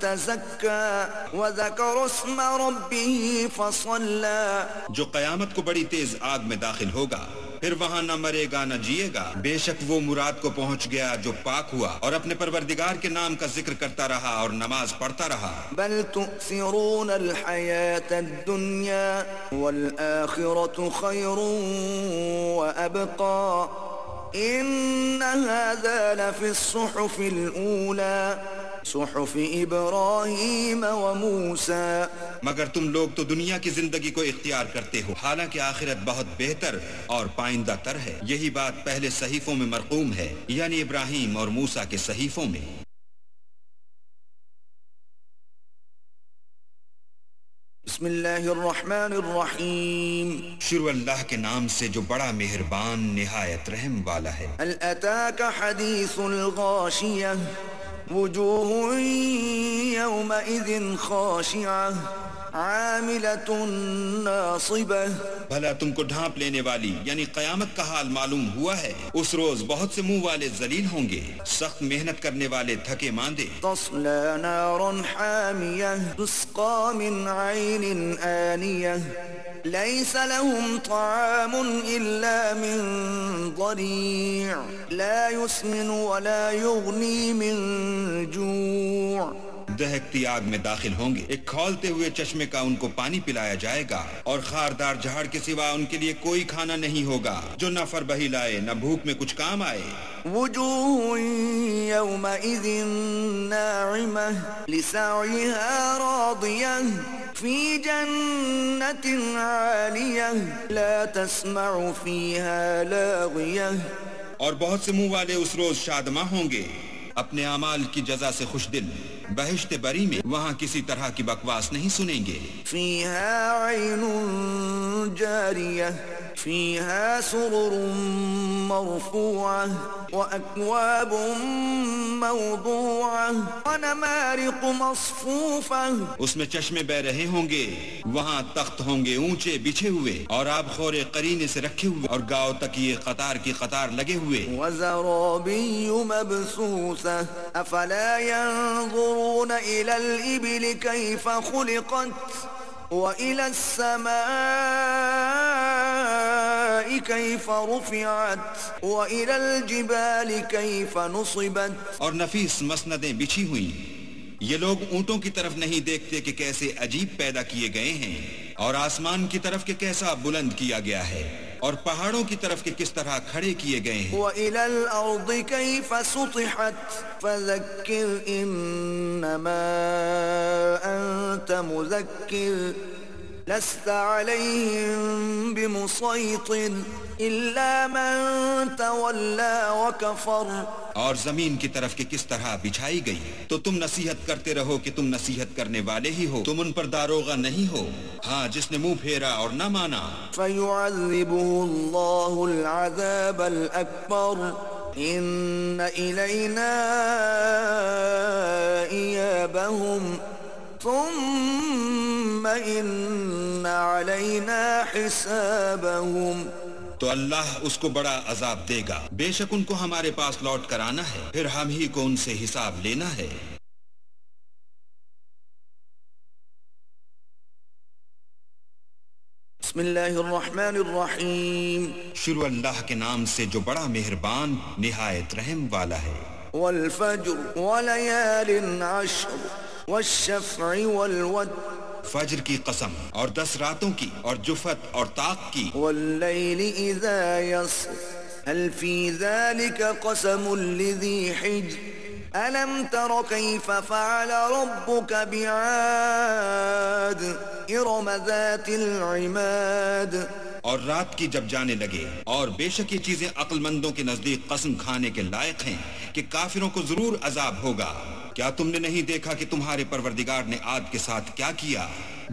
تزكى وذكر اسم ربه فصلى. جو قیامت کو بڑی تیز آگ میں داخل ہوگا پھر وہاں نہ مرے گا نہ جیے گا. بے شک وہ مراد کو پہنچ گیا جو پاک ہوا اور اپنے پروردگار کے نام کا ذکر کرتا رہا اور نماز پڑھتا رہا. بل تؤثرون الحياة الدنيا والآخرة خير وأبقى إن هذا لفي الصحف الأولى صحف ابراہیم و موسیٰ. مگر تم لوگ تو دنیا کی زندگی کو اختیار کرتے ہو حالانکہ آخرت بہت بہتر اور پائندہ تر ہے. یہی بات پہلے صحیفوں میں مرقوم ہے یعنی ابراہیم اور موسیٰ کے صحیفوں میں. بسم اللہ الرحمن الرحیم. شروع اللہ کے نام سے جو بڑا مہربان نہایت رحم والا ہے. هل اتاک حدیث الغاشیہ وجوہ یومئذ خاشعہ عاملۃ ناصبہ. بھلا تم کو ڈھانپ لینے والی یعنی قیامت کا حال معلوم ہوا ہے. اس روز بہت سے منہ والے ذلیل ہوں گے، سخت محنت کرنے والے تھکے ماندے. تصلی نارا حامیہ تسقى من عین آنیہ ليس لهم طعام إلا من ضريع لا يسمن ولا يغني من جوع. دہکتی آگ میں داخل ہوں گے، ایک کھولتے ہوئے چشمے کا ان کو پانی پلایا جائے گا اور خاردار جھاڑ کے سوا ان کے لیے کوئی کھانا نہیں ہوگا جو نہ فربہی لائے نہ بھوک میں کچھ کام آئے. وجوہ یومئذ ناعمہ لسعیها راضیہ فی جنت عالیہ لا تسمع فیہا لاغیہ. اور بہت سے منہ والے اس روز شادماں ہوں گے اپنے اعمال کی جزا سے خوش دل. بہشت بری میں وہاں کسی طرح کی بکواس نہیں سنیں گے. فیہا عین جاریہ فیہا سرر مرفوعہ واکواب موضوعہ ونمارق مصفوفہ. اس میں چشمے بہ رہے ہوں گے، وہاں تخت ہوں گے اونچے بچھے ہوئے اور آب خورے قرینے سے رکھے ہوئے اور گاؤ تکیے قطار کی قطار لگے ہوئے. وزرابی مبثوثہ افلا ينظرون الى الابل كيف خلقت وإلى السماء كيف رفعت وإلى الجبال كيف نصبت. اور نفیس مسندیں بچھی ہوئی. یہ لوگ اونٹوں کی طرف نہیں دیکھتے کہ کیسے عجیب پیدا کیے گئے ہیں اور آسمان کی طرف کہ کیسا بلند کیا گیا ہے اور پہاڑوں کی طرف کہ کس طرح کھڑے کیے گئے ہیں. وَإِلَى الْأَرْضِ كَيْفَ سُطِحَتْ فَذَكِّرْ إِنَّمَا أَنْتَ مُذَكِّرٌ لَسْتَ عَلَيْهِمْ بِمُصَيْطِرٍ إِلَّا مَنْ تَوَلَّى وَكَفَرَ. اور زمین کی طرف کہ کس طرح بچھائی گئی تو تم نصیحت کرتے رہو کہ تم نصیحت کرنے والے ہی ہو, تم ان پر داروغہ نہیں ہو. ہاں, جس نے منہ پھیرا اور نہ مانا. فَيُعَذِّبُهُ اللَّهُ الْعَذَابَ الْأَكْبَرَ إِنَّ إِلَيْنَا إِيَابَهُمْ ثُمَّ إِنَّ عَلَيْنَا حِسَابَهُمْ. تو اللہ اس کو بڑا عذاب دے گا, بے شک ان کو ہمارے پاس لوٹ کر آنا ہے, پھر ہم ہی کو ان سے حساب لینا ہے. بسم اللہ الرحمن الرحیم. شروع اللہ کے نام سے جو بڑا مہربان نہایت رحم والا ہے. والفجر وليال عشر والشفع والوتر. فجر کی قسم اور 10 راتوں کی اور جفت اور طاق کی. واللیل اذا یسر هل فی ذلك قسم لذی حجر ألم تر كيف فعل ربك بعاد إرم ذات العماد. اور رات کی جب جانے لگے, اور بے شک یہ چیزیں عقل مندوں کے نزدیک قسم کھانے کے لائق ہیں کہ کافروں کو ضرور عذاب ہوگا. کیا تم نے نہیں دیکھا کہ تمہارے پروردگار نے عاد کے ساتھ کیا کیا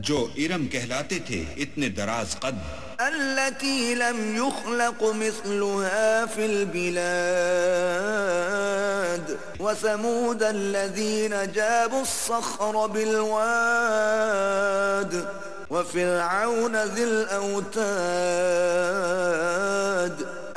جو ارم کہلاتے تھے, اتنے دراز قد. التي لم يخلق مثلها في البلاد وثمود الذين جابوا الصخر بالواد وفرعون ذي الأوتاد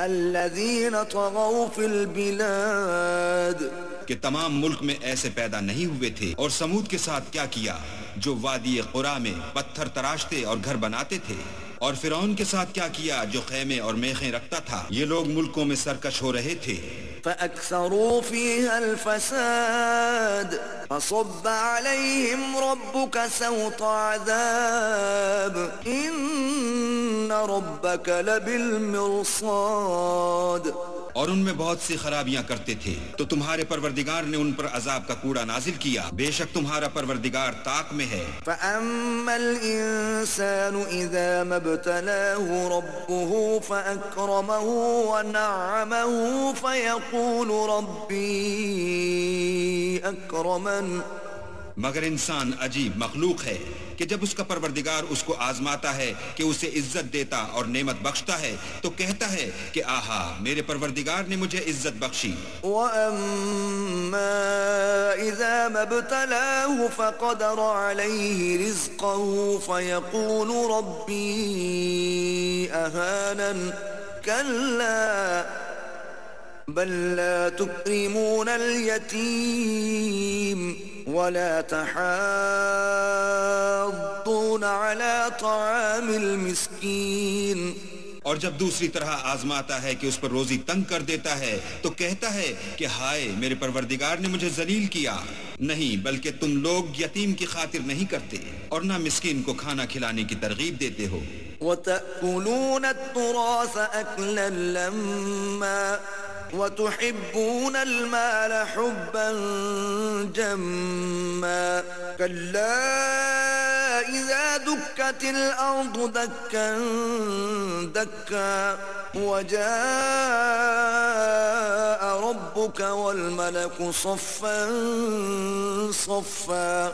الذين طغوا في البلاد. کہ تمام ملک میں ایسے پیدا نہیں ہوئے تھے. اور سمود کے ساتھ کیا کیا جو وادی قرا میں پتھر تراشتے اور گھر بناتے تھے. اور فرعون کے ساتھ کیا کیا جو خیمے اور میخیں رکھتا تھا. یہ لوگ ملکوں میں سرکش ہو رہے تھے. فأكثروا فيها الفساد فصب عليهم ربك سوط عذاب إن ربك لبالمرصاد. اور ان میں بہت سی خرابیاں کرتے تھے تو تمہارے پروردگار نے ان پر عذاب کا کوڑا نازل کیا. بے شک تمہارا پروردگار طاق میں ہے. فَأَمَّا الْإِنسَانُ إِذَا مَا ابْتَلَاهُ رَبُّهُ فَأَكْرَمَهُ وَنَعَّمَهُ فَيَقُولُ رَبِّي أَكْرَمَنِ. مگر انسان عجیب مخلوق ہے کہ جب اس کا پروردگار اس کو آزماتا ہے کہ اسے عزت دیتا اور نعمت بخشتا ہے تو کہتا ہے کہ آہا میرے پروردگار نے مجھے عزت بخشی. وَأَمَّا إِذَا مَا ابْتَلَاهُ فَقَدَرَ عَلَيْهِ رِزْقَهُ فَيَقُولُ رَبِّي أَهَانَنِ. كَلَّا بل لا تكرمون اليتيم ولا تحاضون على طعام المسكين. اور جب دوسری طرح آزماتا ہے کہ اس پر روزی تنگ کر دیتا ہے تو کہتا ہے کہ ہائے میرے پروردگار نے مجھے ذلیل کیا. نہیں بلکہ تم لوگ یتیم کی خاطر نہیں کرتے اور نہ مسکین کو کھانا کھلانے کی ترغیب دیتے ہو. وَتَأْكُلُونَ التُّرَاثَ أَكْلًا لَمًّا وَتُحِبُّونَ الْمَالَ حُبًّا جَمًّا. كَلَّا إِذَا دُكَّتِ الْأَرْضُ دَكًّا دَكًّا وَجَاءَ رَبُّكَ وَالْمَلَكُ صَفًّا صَفًّا.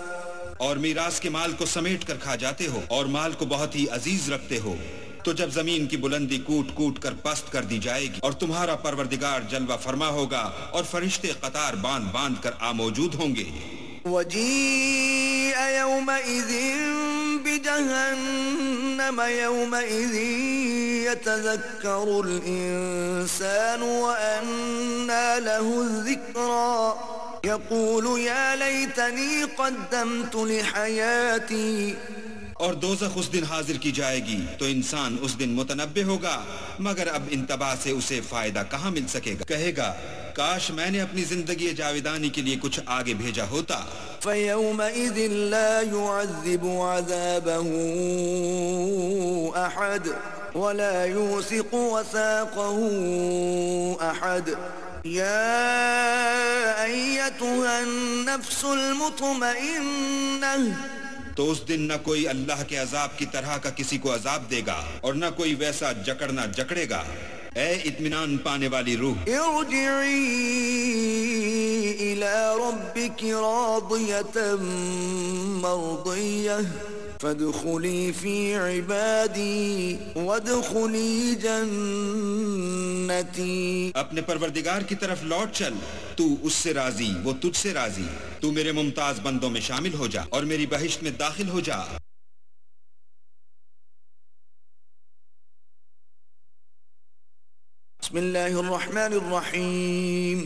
اور میراث کے مال کو سمیٹ کر کھا جاتے ہو اور مال کو بہت ہی عزیز رکھتے ہو. تو جب زمین کی بلندی کوٹ کوٹ کر پست کر دی جائے گی اور تمہارا پروردگار جلوہ فرما ہوگا اور فرشتے قطار باندھ باندھ کر موجود ہوں گے. وَجِيءَ يَوْمَئِذٍ بِجَهَنَّمَ يَوْمَئِذٍ يَتَذَكَّرُ الْإِنسَانُ وَأَنَّى لَهُ الذِّكْرَى يَقُولُ يَا لَيْتَنِي قَدَّمْتُ لِحَيَاتِي. اور دوزخ اس دن حاضر کی جائے گی تو انسان اس دن متنبہ ہوگا مگر اب انتباہ سے اسے فائدہ کہاں مل سکے گا. کہے گا کاش میں نے اپنی زندگی جاویدانی کے لیے کچھ آگے بھیجا ہوتا. فيومئذ لا يعذب عذابه أحد ولا يوثق وثاقه أحد يا أيتها النفس المطمئنة تو اس دن نہ کوئی اللہ کے عذاب کی طرح کا کسی کو عذاب دے گا اور نہ کوئی ویسا جکڑنا جکڑے گا. اے اطمینان پانے والی روح، ارجعی الى ربک راضیة مرضیہ فادخلی فی عبادی وادخلی جنتی. اپنے پروردگار کی طرف لوٹ چل، تو اس سے راضی، وہ تجھ سے راضی. تو میرے ممتاز بندوں میں شامل ہو جا اور میری بہشت میں داخل ہو جا. بسم اللہ الرحمن الرحیم.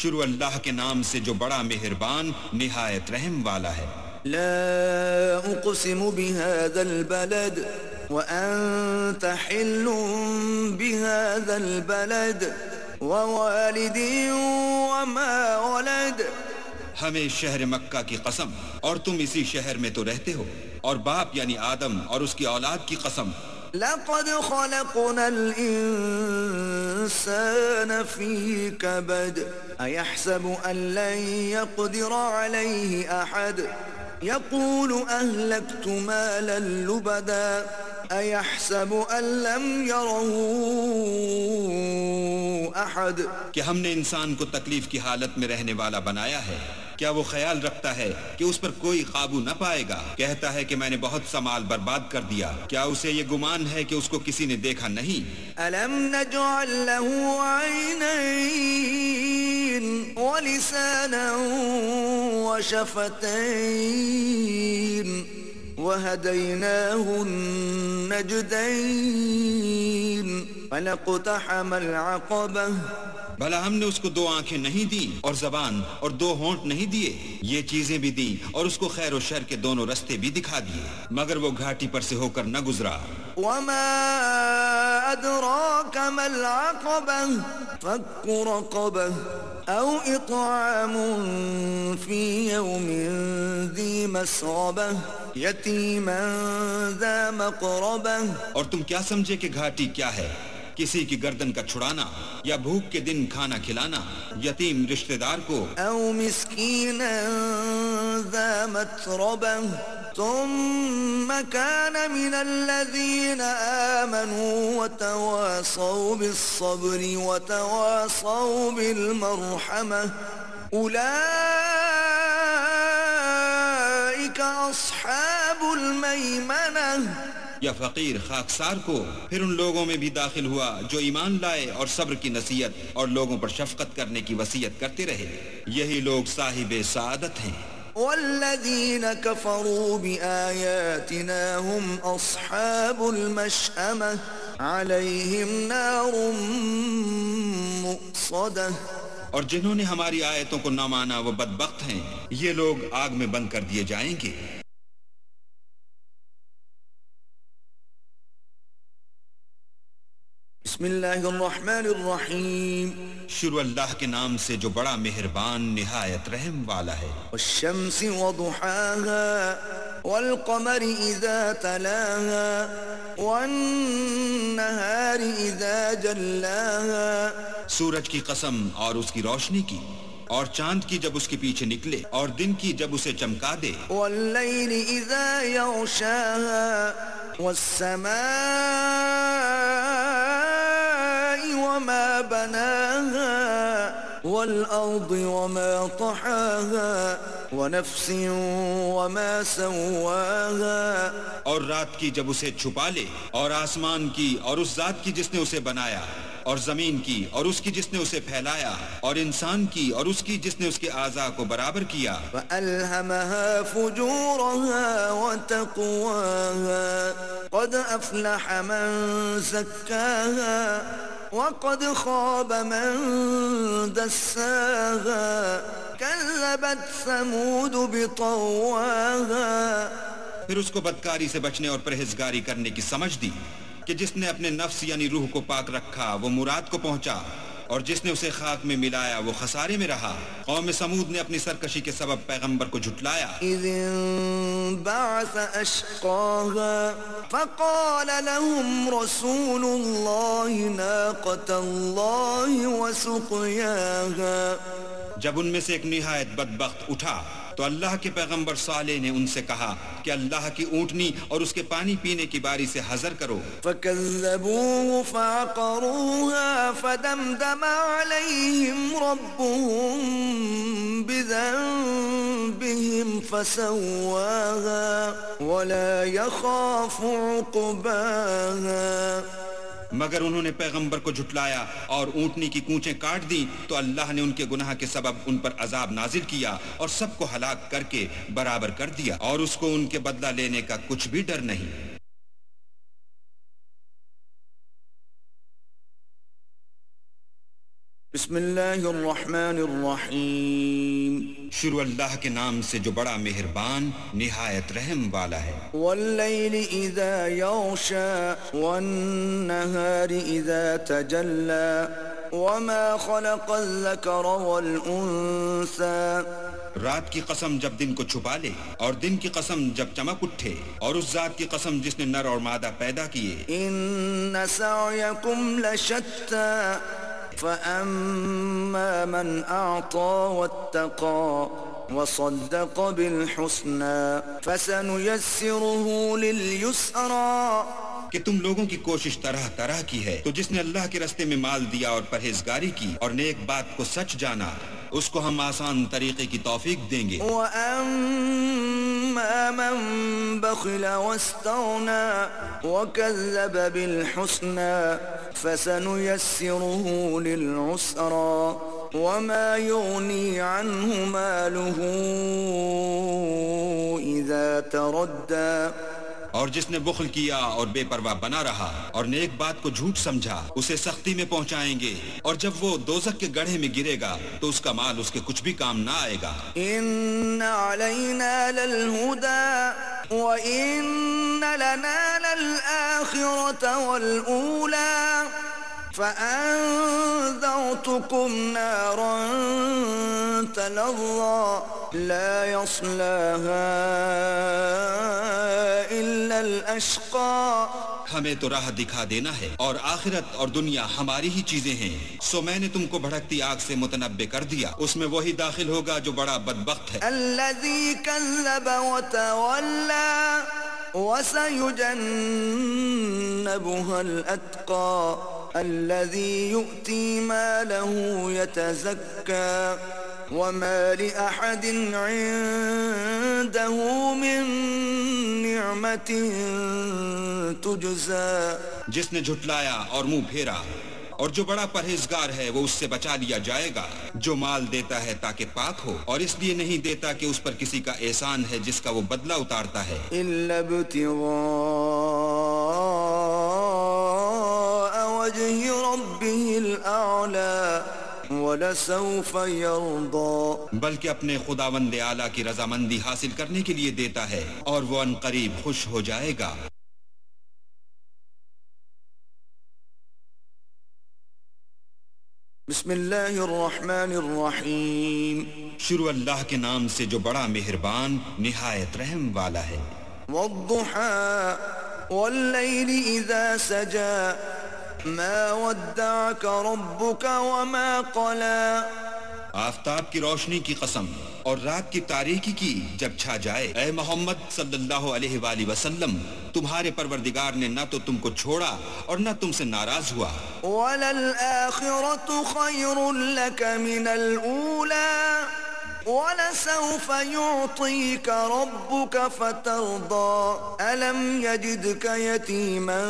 شروع اللہ کے نام سے جو بڑا مہربان نہایت رحم والا ہے. لا اقسم بهذا البلد وانت حل بهذا البلد ووالد وما ولد. ہمیں شہر مکہ کی قسم، اور تم اسی شہر میں تو رہتے ہو، اور باپ یعنی آدم اور اس کی اولاد کی قسم. لقد خلقنا الإنسان في كبد أيحسب أن لن يقدر عليه أحد يقول أهلكت مالا لبدا أيحسب أن لم يره أحد. کہ ہم نے انسان کو تکلیف کی حالت میں رہنے والا بنایا ہے، کیا وہ خیال رکھتا ہے کہ اس پر کوئی قابو نہ پائے گا؟ کہتا ہے کہ میں نے بہت سا مال برباد کر دیا، کیا اسے یہ گمان ہے کہ اس کو کسی نے دیکھا نہیں؟ ألم نجعل له عينين ولسانا وشفتين وهديناه النجدين فلاقتحم العقبة. بھلا ہم نے اس کو 2 آنکھیں نہیں دی اور زبان اور 2 ہونٹ نہیں دیے؟ یہ چیزیں بھی دی اور اس کو خیر و شر کے دونوں رستے بھی دکھا دیے، مگر وہ گھاٹی پر سے ہو کر نہ گزرا. وما أدراك ما العقبة فك رقبة أو إطعام في يوم ذي مسغبة يتيما ذا مقربة. اور تم کیا سمجھے کہ گھاٹی کیا ہے؟ کسی کی گردن کا چھڑانا یا بھوک کے دن کھانا کھلانا یتیم رشتہ دار کو. أو مسكينا ذا متربة ثم كان من الذين آمنوا وتواصوا بالصبر وتواصوا بالمرحمة أولئك أصحاب الميمنة. یا فقیر خاکسار کو پھر ان لوگوں میں بھی داخل ہوا جو ایمان لائے اور صبر کی نصیحت اور لوگوں پر شفقت کرنے کی وصیت کرتے رہے، یہی لوگ صاحب سعادت ہیں. والذين كفروا بآياتنا هم أصحاب المشأمة عليهم نار مؤصدة. اور جنہوں نے ہماری آیتوں کو نہ مانا وہ بدبخت ہیں، یہ لوگ آگ میں بند کر دیے جائیں گے. بسم اللہ الرحمن الرحیم. شروع اللہ کے نام سے جو بڑا مہربان نہایت رحم والا ہے. والشمس وضحاها والقمر اذا تلاها والنهار اذا جلاها. سورج کی قسم اور اس کی روشنی کی، اور چاند کی جب اس کے پیچھے نکلے، اور دن کی جب اسے چمکا دے. واللیل اذا یغشاها والسماء وما بناها والأرض وما طحاها ونفس وما سواها. اور رات کی جب اسے چھپا لے، اور آسمان کی اور اس ذات کی جس نے اسے بنایا، اور زمین کی اور اس کی جس نے اسے پھیلایا، اور انسان کی اور اس کی جس نے اس کے اعضاء کو برابر کیا. فألهمها فجورها وتقواها قد أفلح من زكاها وقد خاب من دساها كذبت ثمود بطواها. پھر اس کو بدکاری سے بچنے اور پرہیزگاری کرنے کی سمجھ دی کہ جس نے اپنے نفس یعنی روح کو پاک رکھا وہ مراد کو پہنچا، اور جس نے اسے خاک میں ملایا وہ خسارے میں رہا۔ قوم سمود نے اپنی سرکشی کے سبب پیغمبر کو جھٹلایا۔ إذ انبعث أشقاها فقال لهم رسول الله ناقة الله وسقياها۔ جب ان میں سے ایک نہایت بدبخت اٹھا تو اللہ کے پیغمبر صالح نے ان سے کہا کہ اللہ کی اونٹنی اور اس کے پانی پینے کی باری سے حذر کرو۔ فكذبوه فعقروها فدمدم عليهم ربهم بذنبهم فسواها ولا يخاف عقباها۔ مگر انہوں نے پیغمبر کو جھٹلایا اور اونٹنی کی کونچیں کاٹ دی تو اللہ نے ان کے گناہ کے سبب ان پر عذاب نازل کیا اور سب کو ہلاک کر کے برابر کر دیا، اور اس کو ان کے بدلہ لینے کا کچھ بھی ڈر نہیں۔ بسم اللہ الرحمن الرحیم۔ شروع اللہ کے نام سے جو بڑا مہربان نہایت رحم والا ہے۔ واللیل اذا یغشا والنہار اذا تجلی وما خلق الذکر والانثى۔ رات کی قسم جب دن کو چھپا لے اور دن کی قسم جب چمک اٹھے، اور اس ذات کی قسم جس نے نر اور مادہ پیدا کیے۔ ان سعیکم لشتی فأما من أعطى واتقى وصدق بالحسنى فسنيسره لليسرى۔ کہ تم لوگوں کی کوشش طرح طرح کی ہے، تو جس نے اللہ کے راستے میں مال دیا اور پرہیزگاری کی اور نیک بات کو سچ جانا، اس کو ہم آسان طریقے کی توفیق دیں گے۔ وَأَمَّا مَن بَخِلَ وَاسْتَغْنَى وَكَذَّبَ بِالْحُسْنَى فَسَنُيَسِّرُهُ لِلْعُسْرَى وَمَا يُغْنِي عَنْهُ مَالُهُ إِذَا تَرَدَّى۔ اور جس نے بخل کیا اور بے پرواہ بنا رہا اور نیک بات کو جھوٹ سمجھا، اسے سختی میں پہنچائیں گے، اور جب وہ دوزخ کے گڑھے میں گرے گا تو اس کا مال اس کے کچھ بھی کام نہ آئے گا۔ ان علینا للہدی وان لنا للآخرۃ والأولى فأنذرتكم نارا تلظى لا يصلاها إلا الأشقى۔ ہمیں تو راہ دکھا دینا ہے، اور آخرت اور دنیا ہماری ہی چیزیں ہیں، سو میں نے تم کو بھڑکتی آگ سے متنبع کر دیا، اس میں وہی داخل ہوگا جو بڑا بدبخت ہے۔ الذي كذب وتولى وسيجنبها الأتقى الذي يؤتي ماله يتزكى وما لأحد عنده من نعمة تجزى۔ جس نے جھٹلایا اور منہ پھیرا، اور جو بڑا پرہیزگار ہے وہ اس سے بچا لیا جائے گا۔ جو مال دیتا ہے تاکہ پاک ہو، اور اس لیے نہیں دیتا کہ اس پر کسی کا احسان ہے جس کا وہ بدلہ اتارتا ہے۔ إلا ابتغاء وجه ربه الأعلى وَلَسَوْفَ يَرْضَى۔ بلکہ اپنے خداوند اعلیٰ کی رضامندی حاصل کرنے کے لیے دیتا ہے، اور وہ ان قریب خوش ہو جائے گا۔ بسم اللہ الرحمن الرحیم۔ شروع اللہ کے نام سے جو بڑا مہربان نہایت رحم والا ہے۔ وَالضُّحَى وَاللَّيْلِ إِذَا سَجَى مَا وَدَّعَكَ رَبُّكَ وَمَا قَلَى۔ آفتاب کی روشنی کی قسم اور رات کی تاریکی کی جب چھا جائے، اے محمد صلی اللہ علیہ وآلہ وسلم، تمہارے پروردگار نے نہ تو تم کو چھوڑا اور نہ تم سے ناراض ہوا۔ وَلَلْآخِرَةُ خَيْرٌ لَكَ مِنَ الْأُولَى وَلَسَوْفَ يُعْطِيكَ رَبُّكَ فَتَرْضَى أَلَمْ يَجِدْكَ يَتِيمًا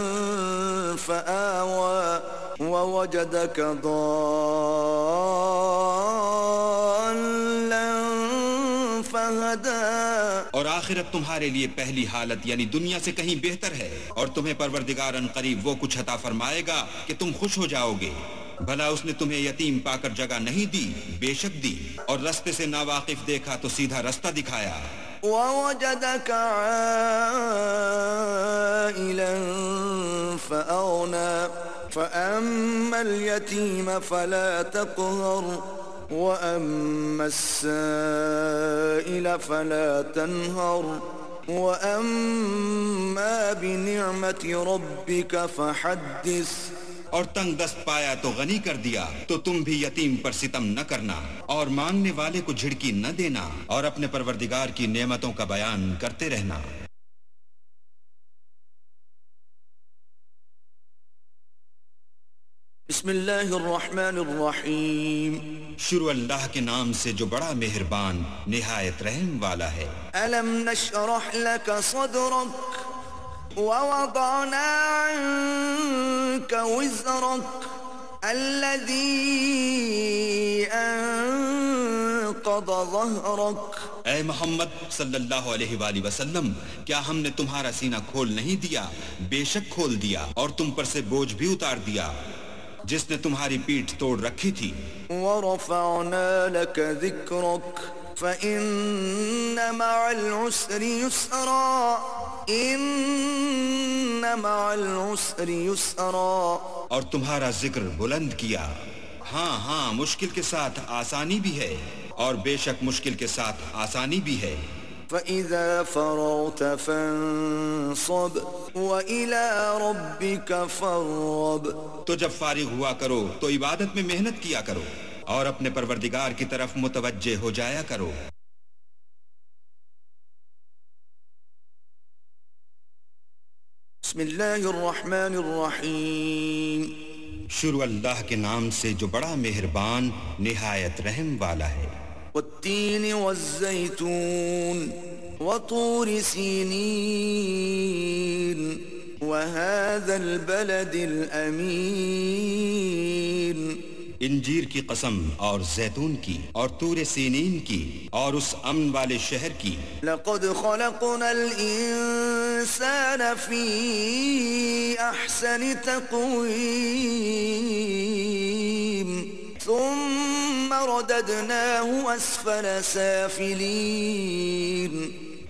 فَآوَى وَوَجَدَكَ ضَالًّا فَهَدَى۔ اور آخرت تمہارے لیے پہلی حالت یعنی دنیا سے کہیں بہتر ہے، اور تمہیں پروردگار ان قریب وہ کچھ عطا فرمائے گا کہ تم خوش ہو جاؤ گے۔ بھلا اس نے تمہیں یتیم پا کر جگہ نہیں دی؟ بے شک دی، اور رستے سے ناواقف دیکھا تو سیدھا رستہ دکھایا۔ وَوَجَدَكَ عَائِلًا فَأَغْنَى فأما اليتيم فلا تقهر وأما السائل فلا تنهر وأما بنعمة ربك فحدث. اور تنگ دست پایا تو غنی کر دیا تو تم بھی یتیم پر ستم نہ کرنا اور مانگنے والے کو جھڑکی نہ دینا اور اپنے پروردگار کی نعمتوں کا بیان کرتے رہنا. بسم اللہ الرحمن الرحیم. شروع اللہ کے نام سے جو بڑا مہربان نہایت رحم والا ہے. ألم نشرح لك صدرك ووضعنا عنك وزرك الذي أنقض ظهرك. اے محمد صلی اللہ علیہ وآلہ وسلم، کیا ہم نے تمہارا سینہ کھول نہیں دیا؟ بے شک کھول دیا اور تم پر سے بوجھ بھی اتار دیا جس نے تمہاری پیٹھ توڑ رکھی تھی. ورفعنا لك ذكرك فإن مع العسر يسرا إن مع العسر يسرا. اور تمہارا ذکر بلند کیا. ہاں ہاں، مشکل کے ساتھ آسانی بھی ہے اور بے شک مشکل کے ساتھ آسانی بھی ہے. فَإِذَا فَرَغْتَ فَانصَبْ وَإِلَىٰ رَبِّكَ فَارْغَب. تو جب فارغ ہوا کرو تو عبادت میں محنت کیا کرو اور اپنے پروردگار کی طرف متوجہ ہو جایا کرو. بسم اللہ الرحمن الرحیم. شروع اللہ کے نام سے جو بڑا مہربان نہایت رحم والا ہے. والتین والزیتون وطور سینین وهذا البلد الامین. انجیر کی قسم اور زیتون کی اور طور سینین کی اور اس امن والے شہر کی. لقد خلقنا الانسان فی احسن تقویم ثم رددناه اسفل سافلین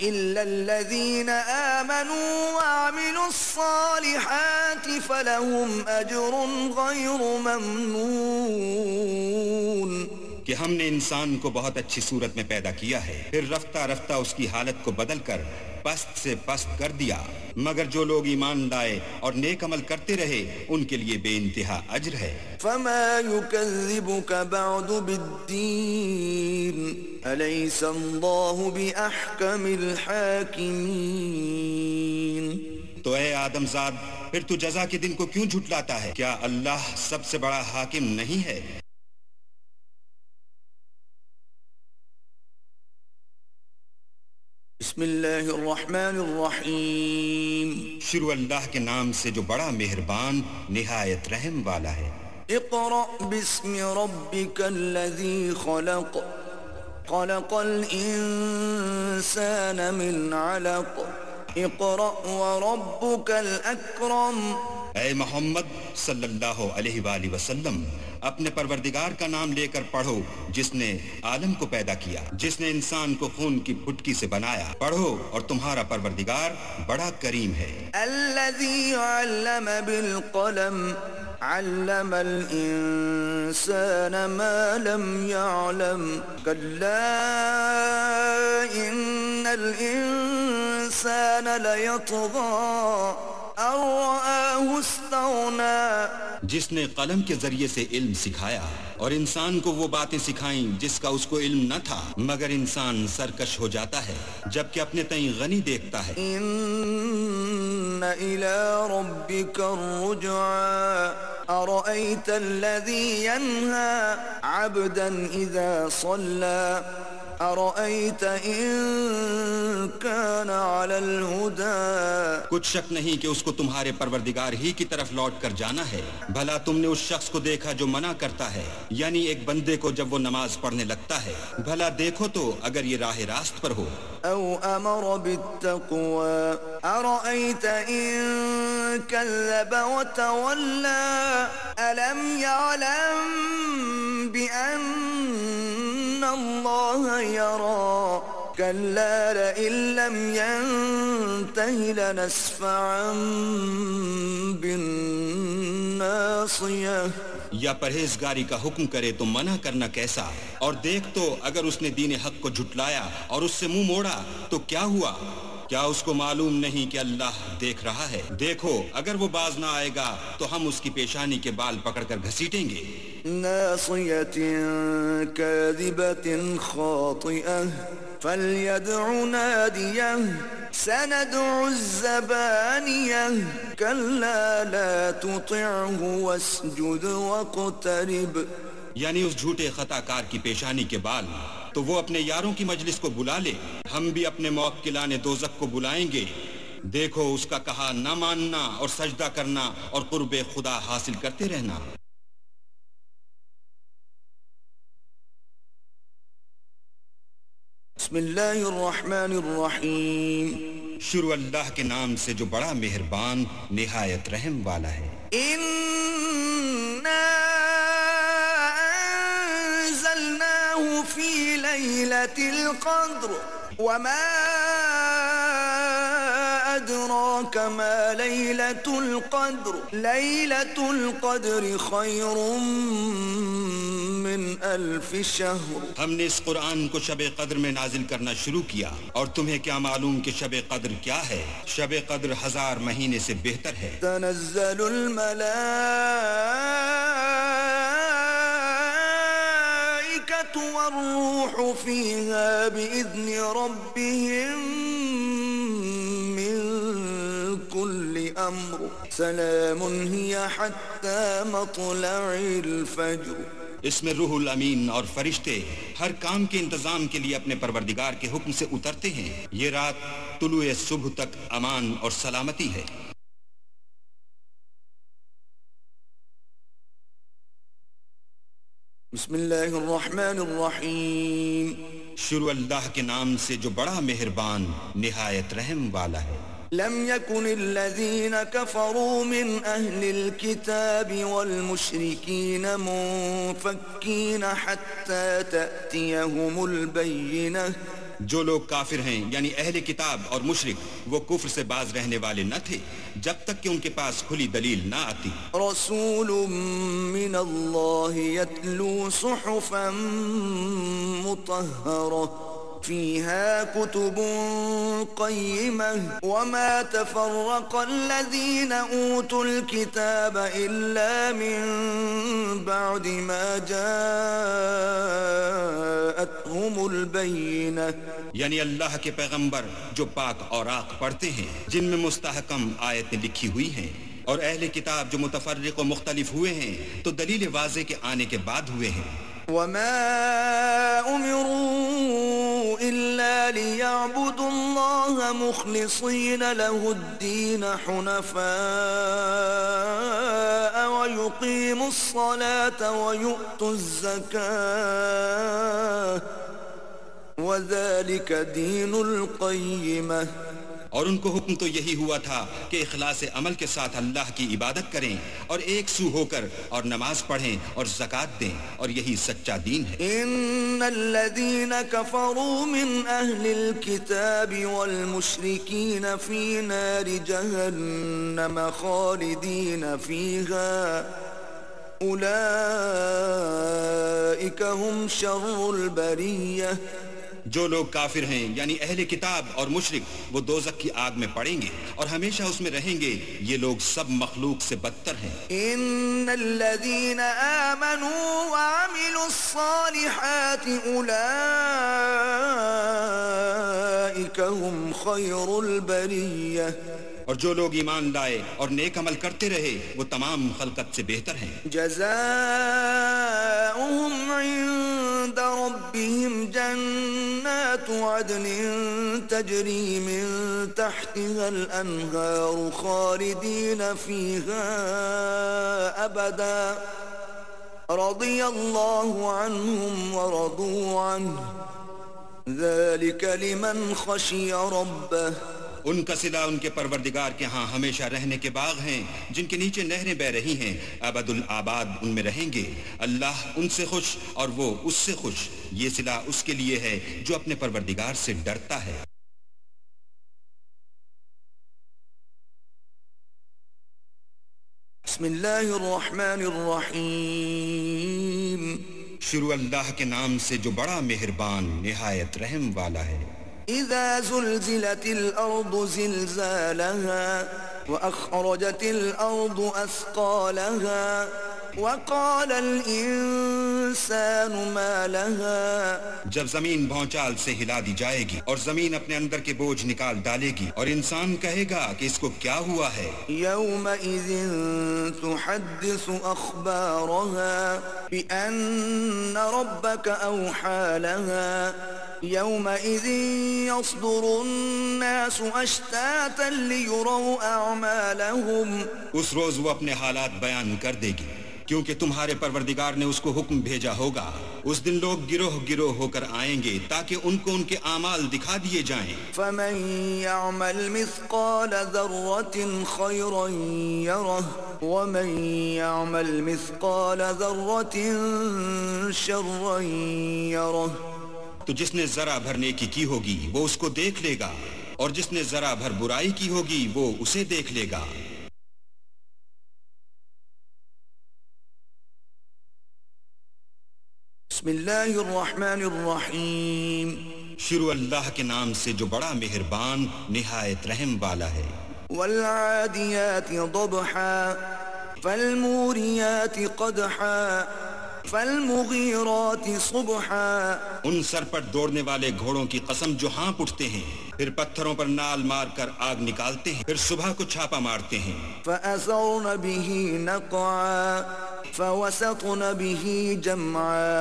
إلا الذين آمنوا وعملوا الصالحات فلهم أجر غير ممنون. کہ ہم نے انسان کو بہت اچھی صورت میں پیدا کیا ہے، پھر رفتہ رفتہ اس کی حالت کو بدل کر پست سے پست کر دیا، مگر جو لوگ ایمان لائے اور نیک عمل کرتے رہے ان کے لیے بے انتہا اجر ہے. فما يكذبك بعد بالدين أليس الله بأحكم الحاكمين. تو اے آدم زاد، پھر تو جزا کے دن کو کیوں جھٹلاتا ہے؟ کیا اللہ سب سے بڑا حاکم نہیں ہے؟ بسم اللہ الرحمن الرحیم. شروع اللہ کے نام سے جو بڑا مہربان نہایت رحم والا ہے. اقرأ باسم ربك الذي خلق خلق الإنسان من علق اقرأ وربك الأكرم. اے محمد صلی اللہ علیہ وآلہ وسلم، اپنے پروردگار کا نام لے کر پڑھو جس نے عالم کو پیدا کیا، جس نے انسان کو خون کی پھٹکی سے بنایا. پڑھو اور تمہارا پروردگار بڑا کریم ہے. الذي علم بالقلم علم الإنسان ما لم يعلم كلا إن الإنسان ليطغى أن رآه استغنى. جس نے قلم کے ذریعے سے علم سکھایا اور انسان کو وہ باتیں سکھائیں جس کا اس کو علم نہ تھا، مگر انسان سرکش ہو جاتا ہے جبکہ اپنے تئیں غنی دیکھتا ہے. إن إلى ربك الرجعى أرأيت الذي ينهى عبدا إذا صلى أرأيت إن كان على الهدى. کچھ شک نہیں کہ اس کو تمہارے پروردگار ہی کی طرف لوٹ کر جانا ہے. بھلا تم نے اس شخص کو دیکھا جو منع کرتا ہے، یعنی ایک بندے کو جب وہ نماز پڑھنے لگتا ہے. بھلا دیکھو تو اگر یہ راہ راست پر ہو. أو أمر بالتقوى أرأيت إن كذب وتولى ألم يعلم بأن الله يرى كلا لئن لم ينته لنسفعا بالنار ناصية یا پرہیزگاری کا حکم کرے تو منع کرنا کیسا؟ اور دیکھ تو اگر اس نے دین حق کو جھٹلایا اور اس سے منہ موڑا تو کیا ہوا؟ کیا اس کو معلوم نہیں کہ اللہ دیکھ رہا ہے؟ دیکھو اگر وہ باز نہ آئے گا تو ہم اس کی پیشانی کے بال پکڑ کر گھسیٹیں گے۔ ناصية كاذبة خاطئة فليدع ناديه سندع الزبانية كلا لا تطعه واسجد واقترب، یعنی اس جھوٹے خطا کار کی پیشانی کے بال، تو وہ اپنے یاروں کی مجلس کو بلا لے، ہم بھی اپنے موکلان دوزخ کو بلائیں گے۔ دیکھو اس کا کہا نہ ماننا اور سجدہ کرنا اور قرب خدا حاصل کرتے رہنا۔ بسم اللہ الرحمن الرحیم، شروع اللہ کے نام سے جو بڑا مہربان نہایت رحم والا ہے۔ اِنَّا أَنزَلْنَاهُ فِي لَيْلَةِ الْقَدْرِ وَمَا أَدْرَاكَ مَا لَيْلَةُ الْقَدْرِ لَيْلَةُ الْقَدْرِ خَيْرٌ من ألف شہر، ہم نے اس قرآن کو شب قدر میں نازل کرنا شروع کیا، اور تمہیں کیا معلوم کہ شب قدر کیا ہے؟ شب قدر 1000 مہینے سے بہتر ہے۔ تنزل الملائکۃ والروح فیہا بإذن ربهم من كل امر سلام هی حتی مطلع الفجر۔ اس میں روح الامین اور فرشتے ہر کام کے انتظام کے لیے اپنے پروردگار کے حکم سے اترتے ہیں۔ یہ رات طلوع صبح تک امان اور سلامتی ہے۔ بسم اللہ الرحمن الرحیم، شروع اللہ کے نام سے جو بڑا مہربان نہایت رحم والا ہے۔ لم يكن الذين كفروا من أهل الكتاب والمشركين منفكين حتى تأتيهم البينة، جو لوگ کافر ہیں یعنی اہل کتاب اور مشرک وہ کفر سے باز رہنے والے نہ تھے جب تک کہ ان کے پاس کھلی دلیل نہ آتی۔ رسول من اللہ يتلو صحفا مطہرة فيها كتب قيمة وما تفرق الذين أوتوا الكتاب إلا من بعد ما جاءتهم البينة، یعنی اللہ کے پیغمبر جو پاک اوراق پڑھتے ہیں جن میں مستحکم آیتیں لکھی ہوئی ہیں، اور اہل کتاب جو متفرق و مختلف ہوئے ہیں تو دلیل واضح کے آنے کے بعد ہوئے ہیں۔ وما أمروا إلا ليعبدوا الله مخلصين له الدين حنفاء ويقيموا الصلاة ويؤتوا الزكاة وذلك دين القيمة، اور ان کو حکم تو یہی ہوا تھا کہ اخلاص عمل کے ساتھ اللہ کی عبادت کریں اور ایک سو ہو کر اور نماز پڑھیں اور زکوٰۃ دیں، اور یہی سچا دین ہے۔ ان الذين كفروا من اهل الكتاب والمشركين في نار جهنم خالدين فيها اولئك هم شر البرية، جو لوگ کافر ہیں یعنی اہل کتاب اور مشرک وہ دوزخ کی آگ میں پڑیں گے اور ہمیشہ اس میں رہیں گے، یہ لوگ سب مخلوق سے بدتر ہیں۔ ان الذين آمنوا وعملوا الصالحات اولئك هم خير البرية، اور جو لوگ ایمان لائے اور نیک عمل کرتے رہے وہ تمام خلقت سے بہتر ہیں۔ جزاؤهم عند ربهم جنات عدن تجري من تحتها الأنهار خالدين فيها أبدا رضي الله عنهم ورضوا عنه ذلك لمن خشي ربه، ان کا صلہ ان کے پروردگار کے ہاں ہمیشہ رہنے کے باغ ہیں جن کے نیچے نہریں بہ رہی ہیں، ابد الآباد ان میں رہیں گے، اللہ ان سے خوش اور وہ اس سے خوش، یہ صلہ اس کے لیے ہے جو اپنے پروردگار سے ڈرتا ہے۔ بسم اللہ الرحمن الرحیم شروع اللہ کے نام سے جو بڑا مہربان نہایت رحم والا ہے۔ اذا زلزلت الارض زلزالها واخرجت الارض اثقالها وقال الانسان ما لها جب زمین بھونچال سے ہلا دی جائے گی اور زمین اپنے اندر کے بوجھ نکال ڈالے گی اور انسان کہے گا کہ اس کو کیا ہوا ہے۔ يومئذ تحدث اخبارها بان ربك اوحى لها يومئذ يصدر الناس اشتاتا ليروا اعمالهم اس روز وہ اپنے حالات بیان کر دے گی کیونکہ تمہارے پروردگار نے اس کو حکم بھیجا ہوگا۔ اس دن لوگ گروہ گروہ ہو کر آئیں گے تاکہ ان کو ان کے اعمال دکھا دیے جائیں۔ فمن يعمل مثقال ذرة خيرا يره ومن يعمل مثقال ذرة شرا يره تو جس نے ذرا بھر نیکی کی ہوگی وہ اس کو دیکھ لے گا اور جس نے ذرا بھر برائی کی ہوگی وہ اسے دیکھ لے گا۔ بسم اللہ الرحمن الرحیم شروع اللہ کے نام سے جو بڑا مہربان نہایت رحم والا ہے۔ والعادیات ضبحا فالموریات قدحا فالمغیرات صبحا ان سر پر دوڑنے والے گھوڑوں کی قسم جو ہانپ اٹھتے ہیں، پھر پتھروں پر نال مار کر آگ نکالتے ہیں، پھر صبح کو چھاپا مارتے ہیں۔ فأثرن به نقعا فوسطن به جمعا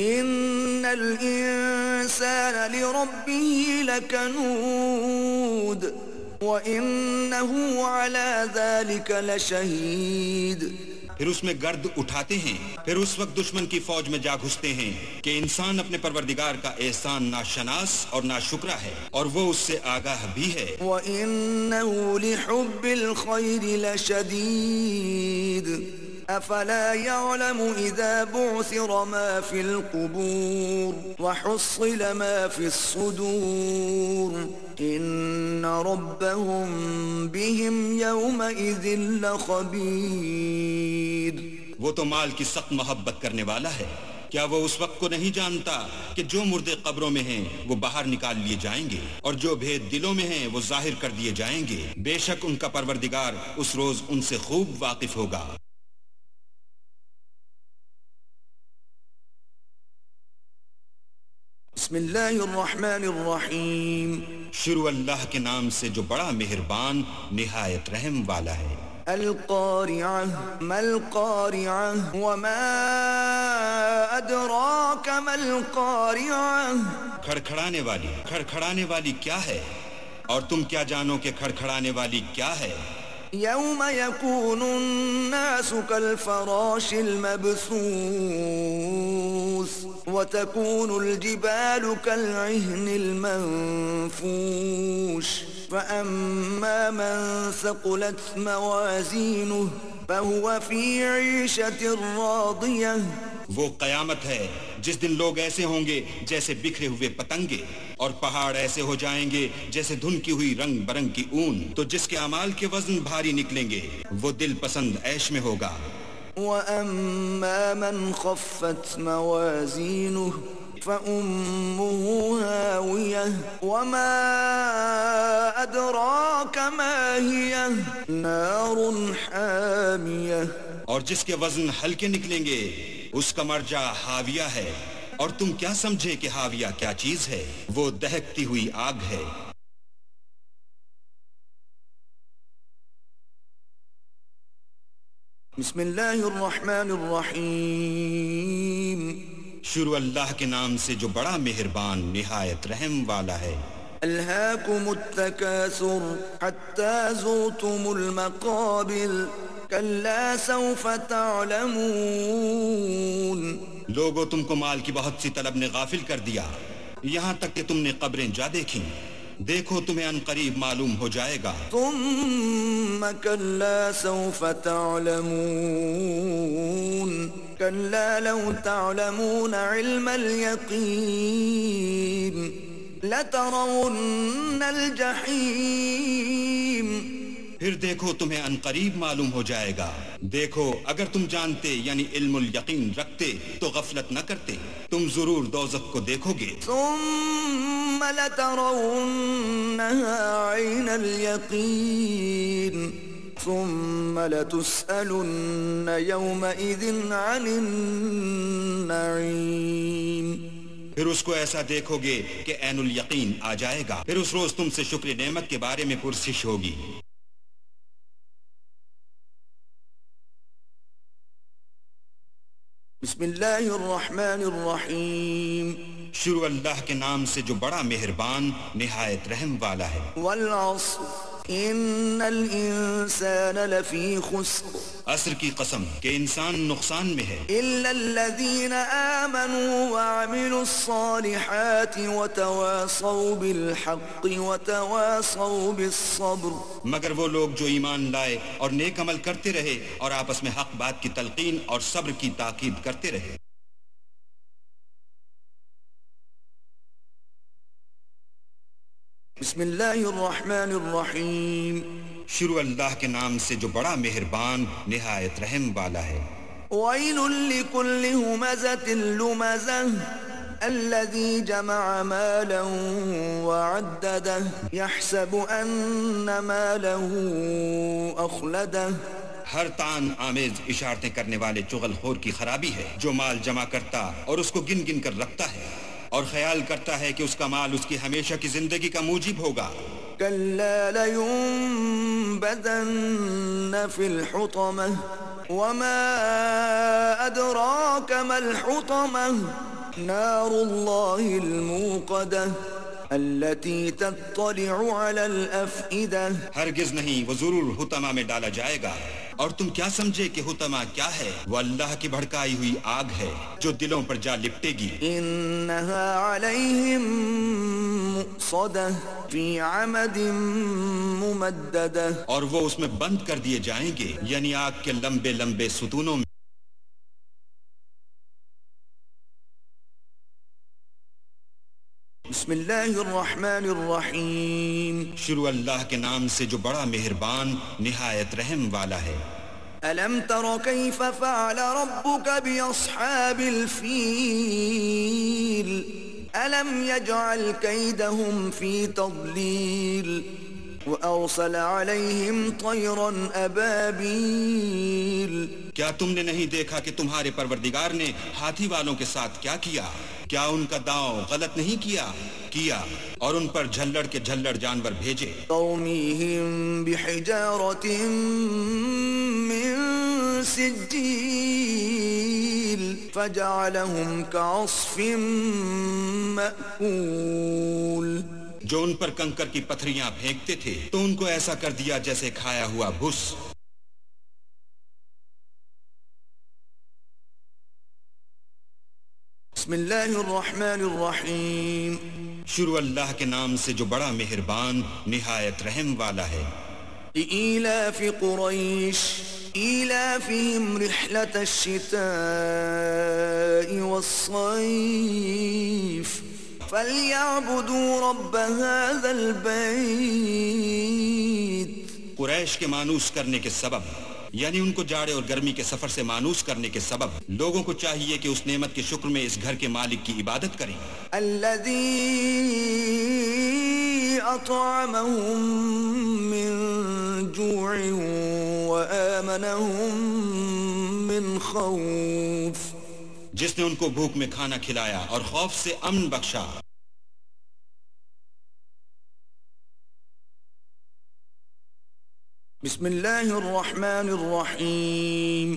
ان الانسان لربه لکنود وانه على ذلك لشهید پھر اس میں گرد اٹھاتے ہیں، پھر اس وقت دشمن کی فوج میں جا گھستے ہیں کہ انسان اپنے پروردگار کا احسان ناشناس اور ناشکرا ہے اور وہ اس سے آگاہ بھی ہے۔ وَإِنَّهُ لِحُبِّ الْخَيْرِ لَشَدِيدٌ أَفَلَا يَعْلَمُ إِذَا بُعْثِرَ مَا فِي الْقُبُورِ وَحُصِّلَ مَا فِي الصُّدُورِ إِنَّ رَبَّهُمْ بِهِمْ يَوْمَئِذٍ لَخَبِيرٌ وہ تو مال کی سخت محبت کرنے والا ہے، کیا وہ اس وقت کو نہیں جانتا کہ جو مردے قبروں میں ہیں وہ باہر نکال لیے جائیں گے اور جو بھید دلوں میں ہیں وہ ظاہر کر دیے جائیں گے۔ بے شک ان کا پروردگار اس روز ان سے خوب واقف ہوگا۔ بسم اللہ الرحمن الرحیم شروع اللہ کے نام سے جو بڑا مہربان نہایت رحم والا ہے۔ القارعہ ما القارعہ وما ادراک ما القارعہ کھڑکھڑانے والی کیا ہے اور تم کیا جانو کہ کھڑکھڑانے والی کیا ہے؟ یوم یکون الناس کالفراش المبثوث وتكون الجبال كالعهن المنفوش فأما من ثقلت موازينه فهو في عيشة راضية وہ قیامت ہے جس دن لوگ ایسے ہوں گے جیسے بکھرے ہوئے پتنگے اور پہاڑ ایسے ہو جائیں گے جیسے دھنکی ہوئی رنگ برنگ کی اون، تو جس کے اعمال کے وزن بھاری نکلیں گے وہ دل پسند عیش میں ہوگا۔ وَأَمَّا مَنْ خَفَّتْ مَوَازِينُهُ فَأُمُّهُ هَاوِيَةٌ وَمَا أَدْرَاكَ مَا هِيَهْ نَارٌ حَامِيَةٌ اور جس کے وزن ہلکے نکلیں گے اس کا مرجع ہاویہ ہے، اور تم کیا سمجھے کہ ہاویہ کیا چیز ہے؟ وہ دہکتی ہوئی آگ ہے۔ بسم اللہ الرحمن الرحیم شروع اللہ کے نام سے جو بڑا مہربان نہایت رحم والا ہے۔ الہاکم التکاثر حتی زرتم المقابر کلا سوف تعلمون لوگوں تم کو مال کی بہت سی طلب نے غافل کر دیا یہاں تک کہ تم نے قبریں جا دیکھیں، دیکھو تمہیں ان قریب معلوم ہو جائے گا۔ ثم کلا سوف تعلمون کلا لو تعلمون علم اليقین لترون الجحیم پھر دیکھو تمہیں عنقریب معلوم ہو جائے گا. دیکھو اگر تم جانتے یعنی علم الیقین رکھتے تو غفلت نہ کرتے. تم ضرور دوزخ کو دیکھو گے. ثم لترونها عين اليقين ثم لتسألن يومئذ عن النعيم. پھر اس کو ایسا دیکھو گے کہ عین الیقین آ جائے گا. پھر اس روز تم سے شکر نعمت کے بارے میں پرسش ہوگی. بسم اللہ الرحمن الرحیم. شروع اللہ کے نام سے جو بڑا مہربان نہایت رحم والا ہے. والعصر ان الانسان لفی خسر. عصر کی قسم کہ انسان نقصان میں ہے. الا الذین آمنوا وعملوا الصالحات وتواصوا بالحق وتواصوا بالصبر. مگر وہ لوگ جو ایمان لائے اور نیک عمل کرتے رہے اور آپس میں حق بات کی تلقین اور صبر کی تاکید کرتے رہے. بسم اللہ الرحمن الرحیم. شروع اللہ کے نام سے جو بڑا مہربان نہایت رحم والا ہے. ویل لکل ہمزۃ لمزہ الذی جمع مالا وعددہ یحسب ان مالہ اخلدہ. ہر تان آمیز اشارتیں کرنے والے چغل خور کی خرابی ہے جو مال جمع کرتا اور اس کو گن گن کر رکھتا ہے اور خیال کرتا ہے کہ اس کا مال اس کی ہمیشہ کی زندگی کا موجب ہوگا. کلا لینبذن فی الحطمہ وما ادراک ما الحطمہ نار اللہ الموقدہ التي تطلع على الافئدہ. ہرگز نہیں، وہ ضرور حطمہ میں ڈالا جائے گا. اور تم کیا سمجھے کہ حطمہ کیا ہے؟ وہ اللہ کی بھڑکائی ہوئی آگ ہے جو دلوں پر جا لپٹے گی. انہا علیہم مؤصدہ فی عمد ممددہ. اور وہ اس میں بند کر دیے جائیں گے یعنی آگ کے لمبے لمبے ستونوں میں. بسم اللہ الرحمن الرحیم. شروع اللہ کے نام سے جو بڑا مہربان نہایت رحم والا ہے. الم تر کیف فعل ربک باصحاب الفیل الم یجعل کیدہم فی تضلیل وأرسل عليهم طيرا أبابيل. کیا تم نے نہیں دیکھا کہ تمہارے پروردگار نے ہاتھی والوں کے ساتھ کیا کیا؟ کیا ان کا داؤں غلط نہیں کیا اور ان پر جھلڑ کے جھلڑ جانور بھیجے. ترميهم بحجارة من سجيل فجعلهم كعصف مأكول. جو ان پر کنکر کی پتھریاں پھینکتے تھے تو ان کو ایسا کر دیا جیسے کھایا ہوا بھس. بسم اللہ الرحمن الرحیم. شروع اللہ کے نام سے جو بڑا مہربان نہایت رحم والا ہے. لإيلاف قریش إيلافهم رحلة الشتاء والصيف فَلْيَعْبُدُوا رَبَّ هَذَا الْبَيْتِ. قریش کے مانوس کرنے کے سبب یعنی ان کو جاڑے اور گرمی کے سفر سے مانوس کرنے کے سبب لوگوں کو چاہیے کہ اس نعمت کے شکر میں اس گھر کے مالک کی عبادت کریں. الَّذِي أَطْعَمَهُم مِّن جُوعٍ وَآمَنَهُم مِّن خَوْفٍ. جس نے ان کو بھوک میں کھانا کھلایا اور خوف سے امن بخشا. بسم اللہ الرحمن الرحیم.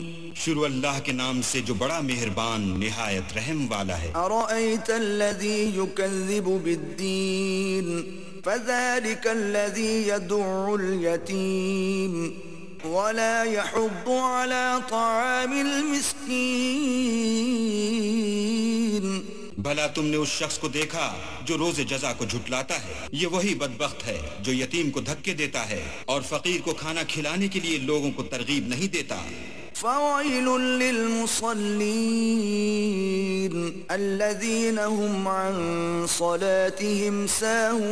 شروع اللہ کے نام سے جو بڑا مہربان نہایت رحم والا ہے. أرأيت الذي يكذب بالدين فذلك الذي يدع اليتيم ولا يحض على طعام المسكين. بھلا تم نے اس شخص کو دیکھا جو روز جزا کو جھٹلاتا ہے؟ یہ وہی بدبخت ہے جو یتیم کو دھکے دیتا ہے اور فقیر کو کھانا کھلانے کے لیے لوگوں کو ترغیب نہیں دیتا. فويل للمصلين الذين هم عن صلاتهم ساهون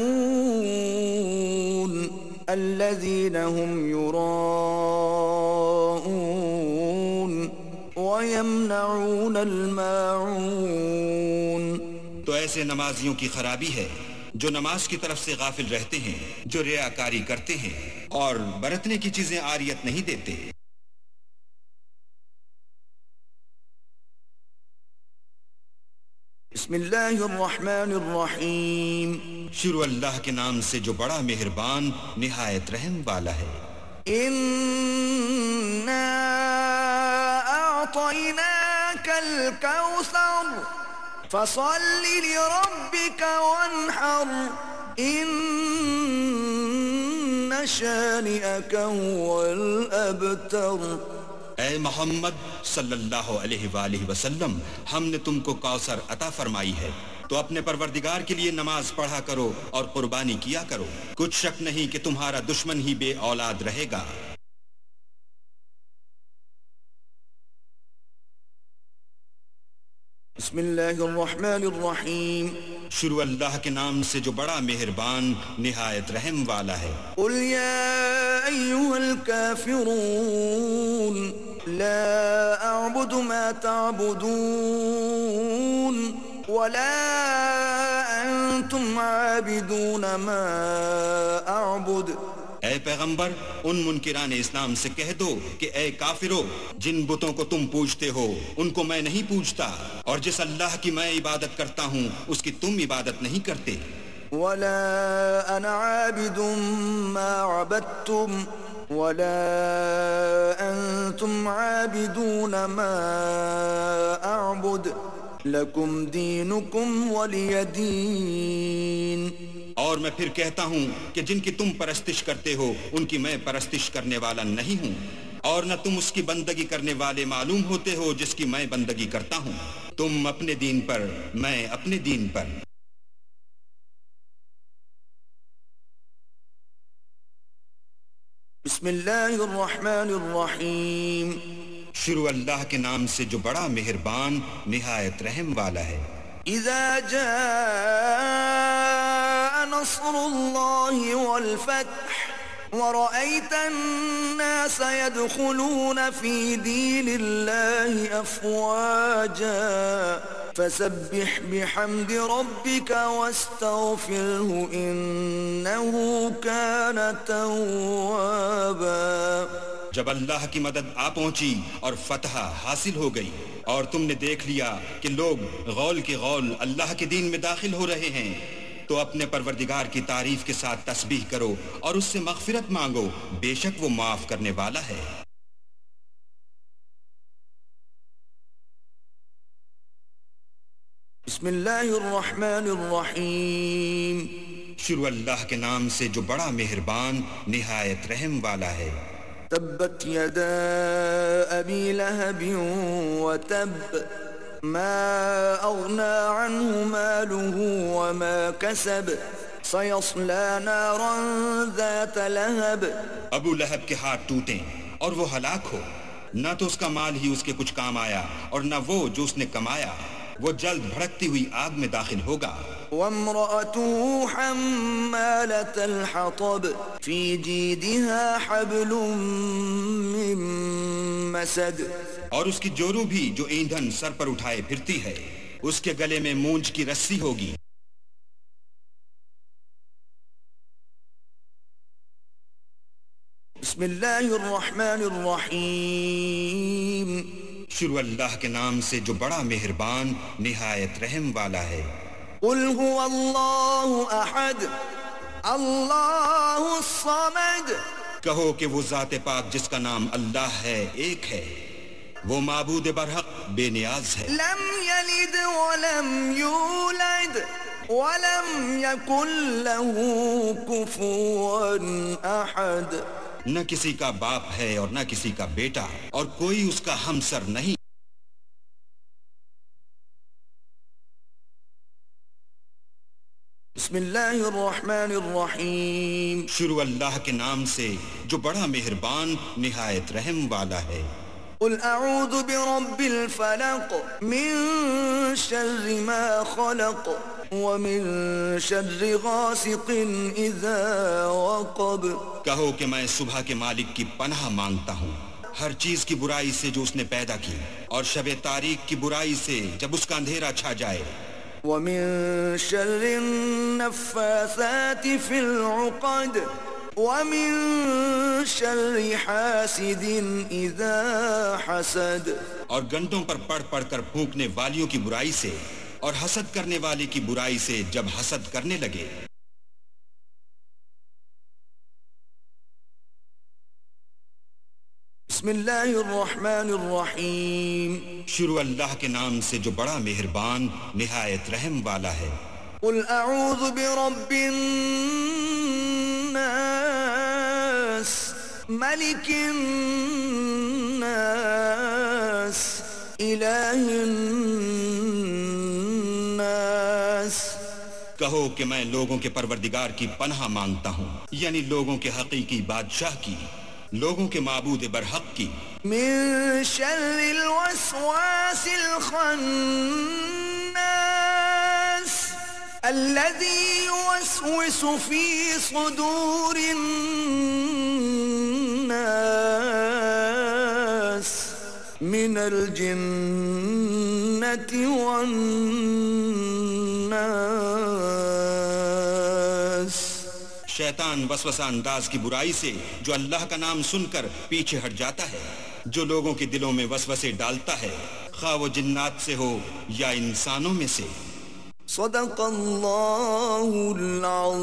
الذين هم يراءون ويمنعون الماعون. تو ایسے نمازیوں کی خرابی ہے جو نماز کی طرف سے غافل رہتے ہیں، جو ریاکاری کرتے ہیں اور برتنے کی چیزیں عاریت نہیں دیتے. بسم اللہ الرحمن الرحیم. شروع اللہ کے نام سے جو بڑا مہربان نہایت رحم والا ہے. اِنَّا أعطيناك الكوثر فصل لربك وانحر إن شانئك هو الأبتر. اے محمد صلی اللہ علیہ وآلہ وسلم، ہم نے تم کو کوثر عطا فرمائی ہے، تو اپنے پروردگار کے لیے نماز پڑھا کرو اور قربانی کیا کرو. کچھ شک نہیں کہ تمہارا دشمن ہی بے اولاد رہے گا. بسم اللہ الرحمن الرحیم. شروع اللہ کے نام سے جو بڑا مہربان نہایت رحم والا ہے. قل یا ایہا الکافرون لا اعبد ما تعبدون ولا انتم عابدون ما اعبد. اے پیغمبر، ان منکران اسلام سے کہہ دو کہ اے کافرو، جن بتوں کو تم پوجتے ہو ان کو میں نہیں پوجتا، اور جس اللہ کی میں عبادت کرتا ہوں اس کی تم عبادت نہیں کرتے. ولا انا عابد ما عبدتم ولا انتم عابدون ما اعبد لکم دینکم ولی دین. اور میں پھر کہتا ہوں کہ جن کی تم پرستش کرتے ہو ان کی میں پرستش کرنے والا نہیں ہوں، اور نہ تم اس کی بندگی کرنے والے معلوم ہوتے ہو جس کی میں بندگی کرتا ہوں. تم اپنے دین پر، میں اپنے دین پر. بسم اللہ الرحمن الرحیم. شروع اللہ کے نام سے جو بڑا مہربان نہایت رحم والا ہے. اذا جاء نصر اللہ والفتح ورأيت الناس يدخلون في دين الله أفواجا فسبح بحمد ربك واستغفره إنه كان توابا. جب اللہ کی مدد آ پہنچی اور فتح حاصل ہو گئی اور تم نے دیکھ لیا کہ لوگ غول کے غول اللہ کے دین میں داخل ہو رہے ہیں، تو اپنے پروردگار کی تعریف کے ساتھ تسبیح کرو اور اس سے مغفرت مانگو، بے شک وہ معاف کرنے والا ہے. بسم اللہ الرحمن الرحیم. شروع اللہ کے نام سے جو بڑا مہربان نہایت رحم والا ہے. تبت یدا ابی لہب وتب ما اغنى عنه ماله وما كسب سيصلى نارا ذات لهب. ابو لہب کے ہاتھ ٹوٹیں اور وہ ہلاک ہو، نہ تو اس کا مال ہی اس کے کچھ کام آیا اور نہ وہ جو اس نے کمایا، وہ جلد بھڑکتی ہوئی آگ میں داخل ہوگا. وامرأته حمالة الحطب في جيدها حبل من مسد. اور اس کی جورو بھی جو ایندھن سر پر اٹھائے پھرتی ہے، اس کے گلے میں مونج کی رسی ہوگی. بسم اللہ الرحمن الرحیم. شروع اللہ کے نام سے جو بڑا مہربان نہایت رحم والا ہے. قل هو اللہ احد اللہ الصمد. کہو کہ وہ ذات پاک جس کا نام اللہ ہے ایک ہے، وہ معبود برحق بے نیاز ہے. لم یلد ولم یولد ولم یکن له کفوا احد. نہ کسی کا باپ ہے اور نہ کسی کا بیٹا، اور کوئی اس کا ہمسر نہیں. بسم اللہ الرحمن الرحیم. شروع اللہ کے نام سے جو بڑا مہربان نہایت رحم والا ہے. قل اعوذ برب الفلق من شر ما خلق ومن شر غاسق اذا وقب. کہو کہ میں صبح کے مالک کی پناہ مانگتا ہوں ہر چیز کی برائی سے جو اس نے پیدا کی، اور شب تاریک کی برائی سے جب اس کا اندھیرا چھا جائے. ومن شر النفاثات في العقد ومن شر حاسد اذا حسد. اور گنٹوں پر پڑھ پڑھ کر پھونکنے والیوں کی برائی سے، اور حسد کرنے والے کی برائی سے جب حسد کرنے لگے. بسم اللہ الرحمن الرحیم. شروع اللہ کے نام سے جو بڑا مہربان نہایت رحم والا ہے. قل اعوذ برب الناس ملک الناس الہ الناس. کہو کہ میں لوگوں کے پروردگار کی پناہ مانگتا ہوں، یعنی لوگوں کے حقیقی بادشاہ کی، لوگوں کے معبود برحق کی. من شر الوسواس الخناس الذي يوسوس في صدور الناس من الجنة والناس. شیطان وسوسہ انداز کی برائی سے جو اللہ کا نام سن کر پیچھے ہٹ جاتا ہے، جو لوگوں کے دلوں میں وسوسے ڈالتا ہے، خواہ وہ جنات سے ہو یا انسانوں میں سے. صدق اللہ العظیم.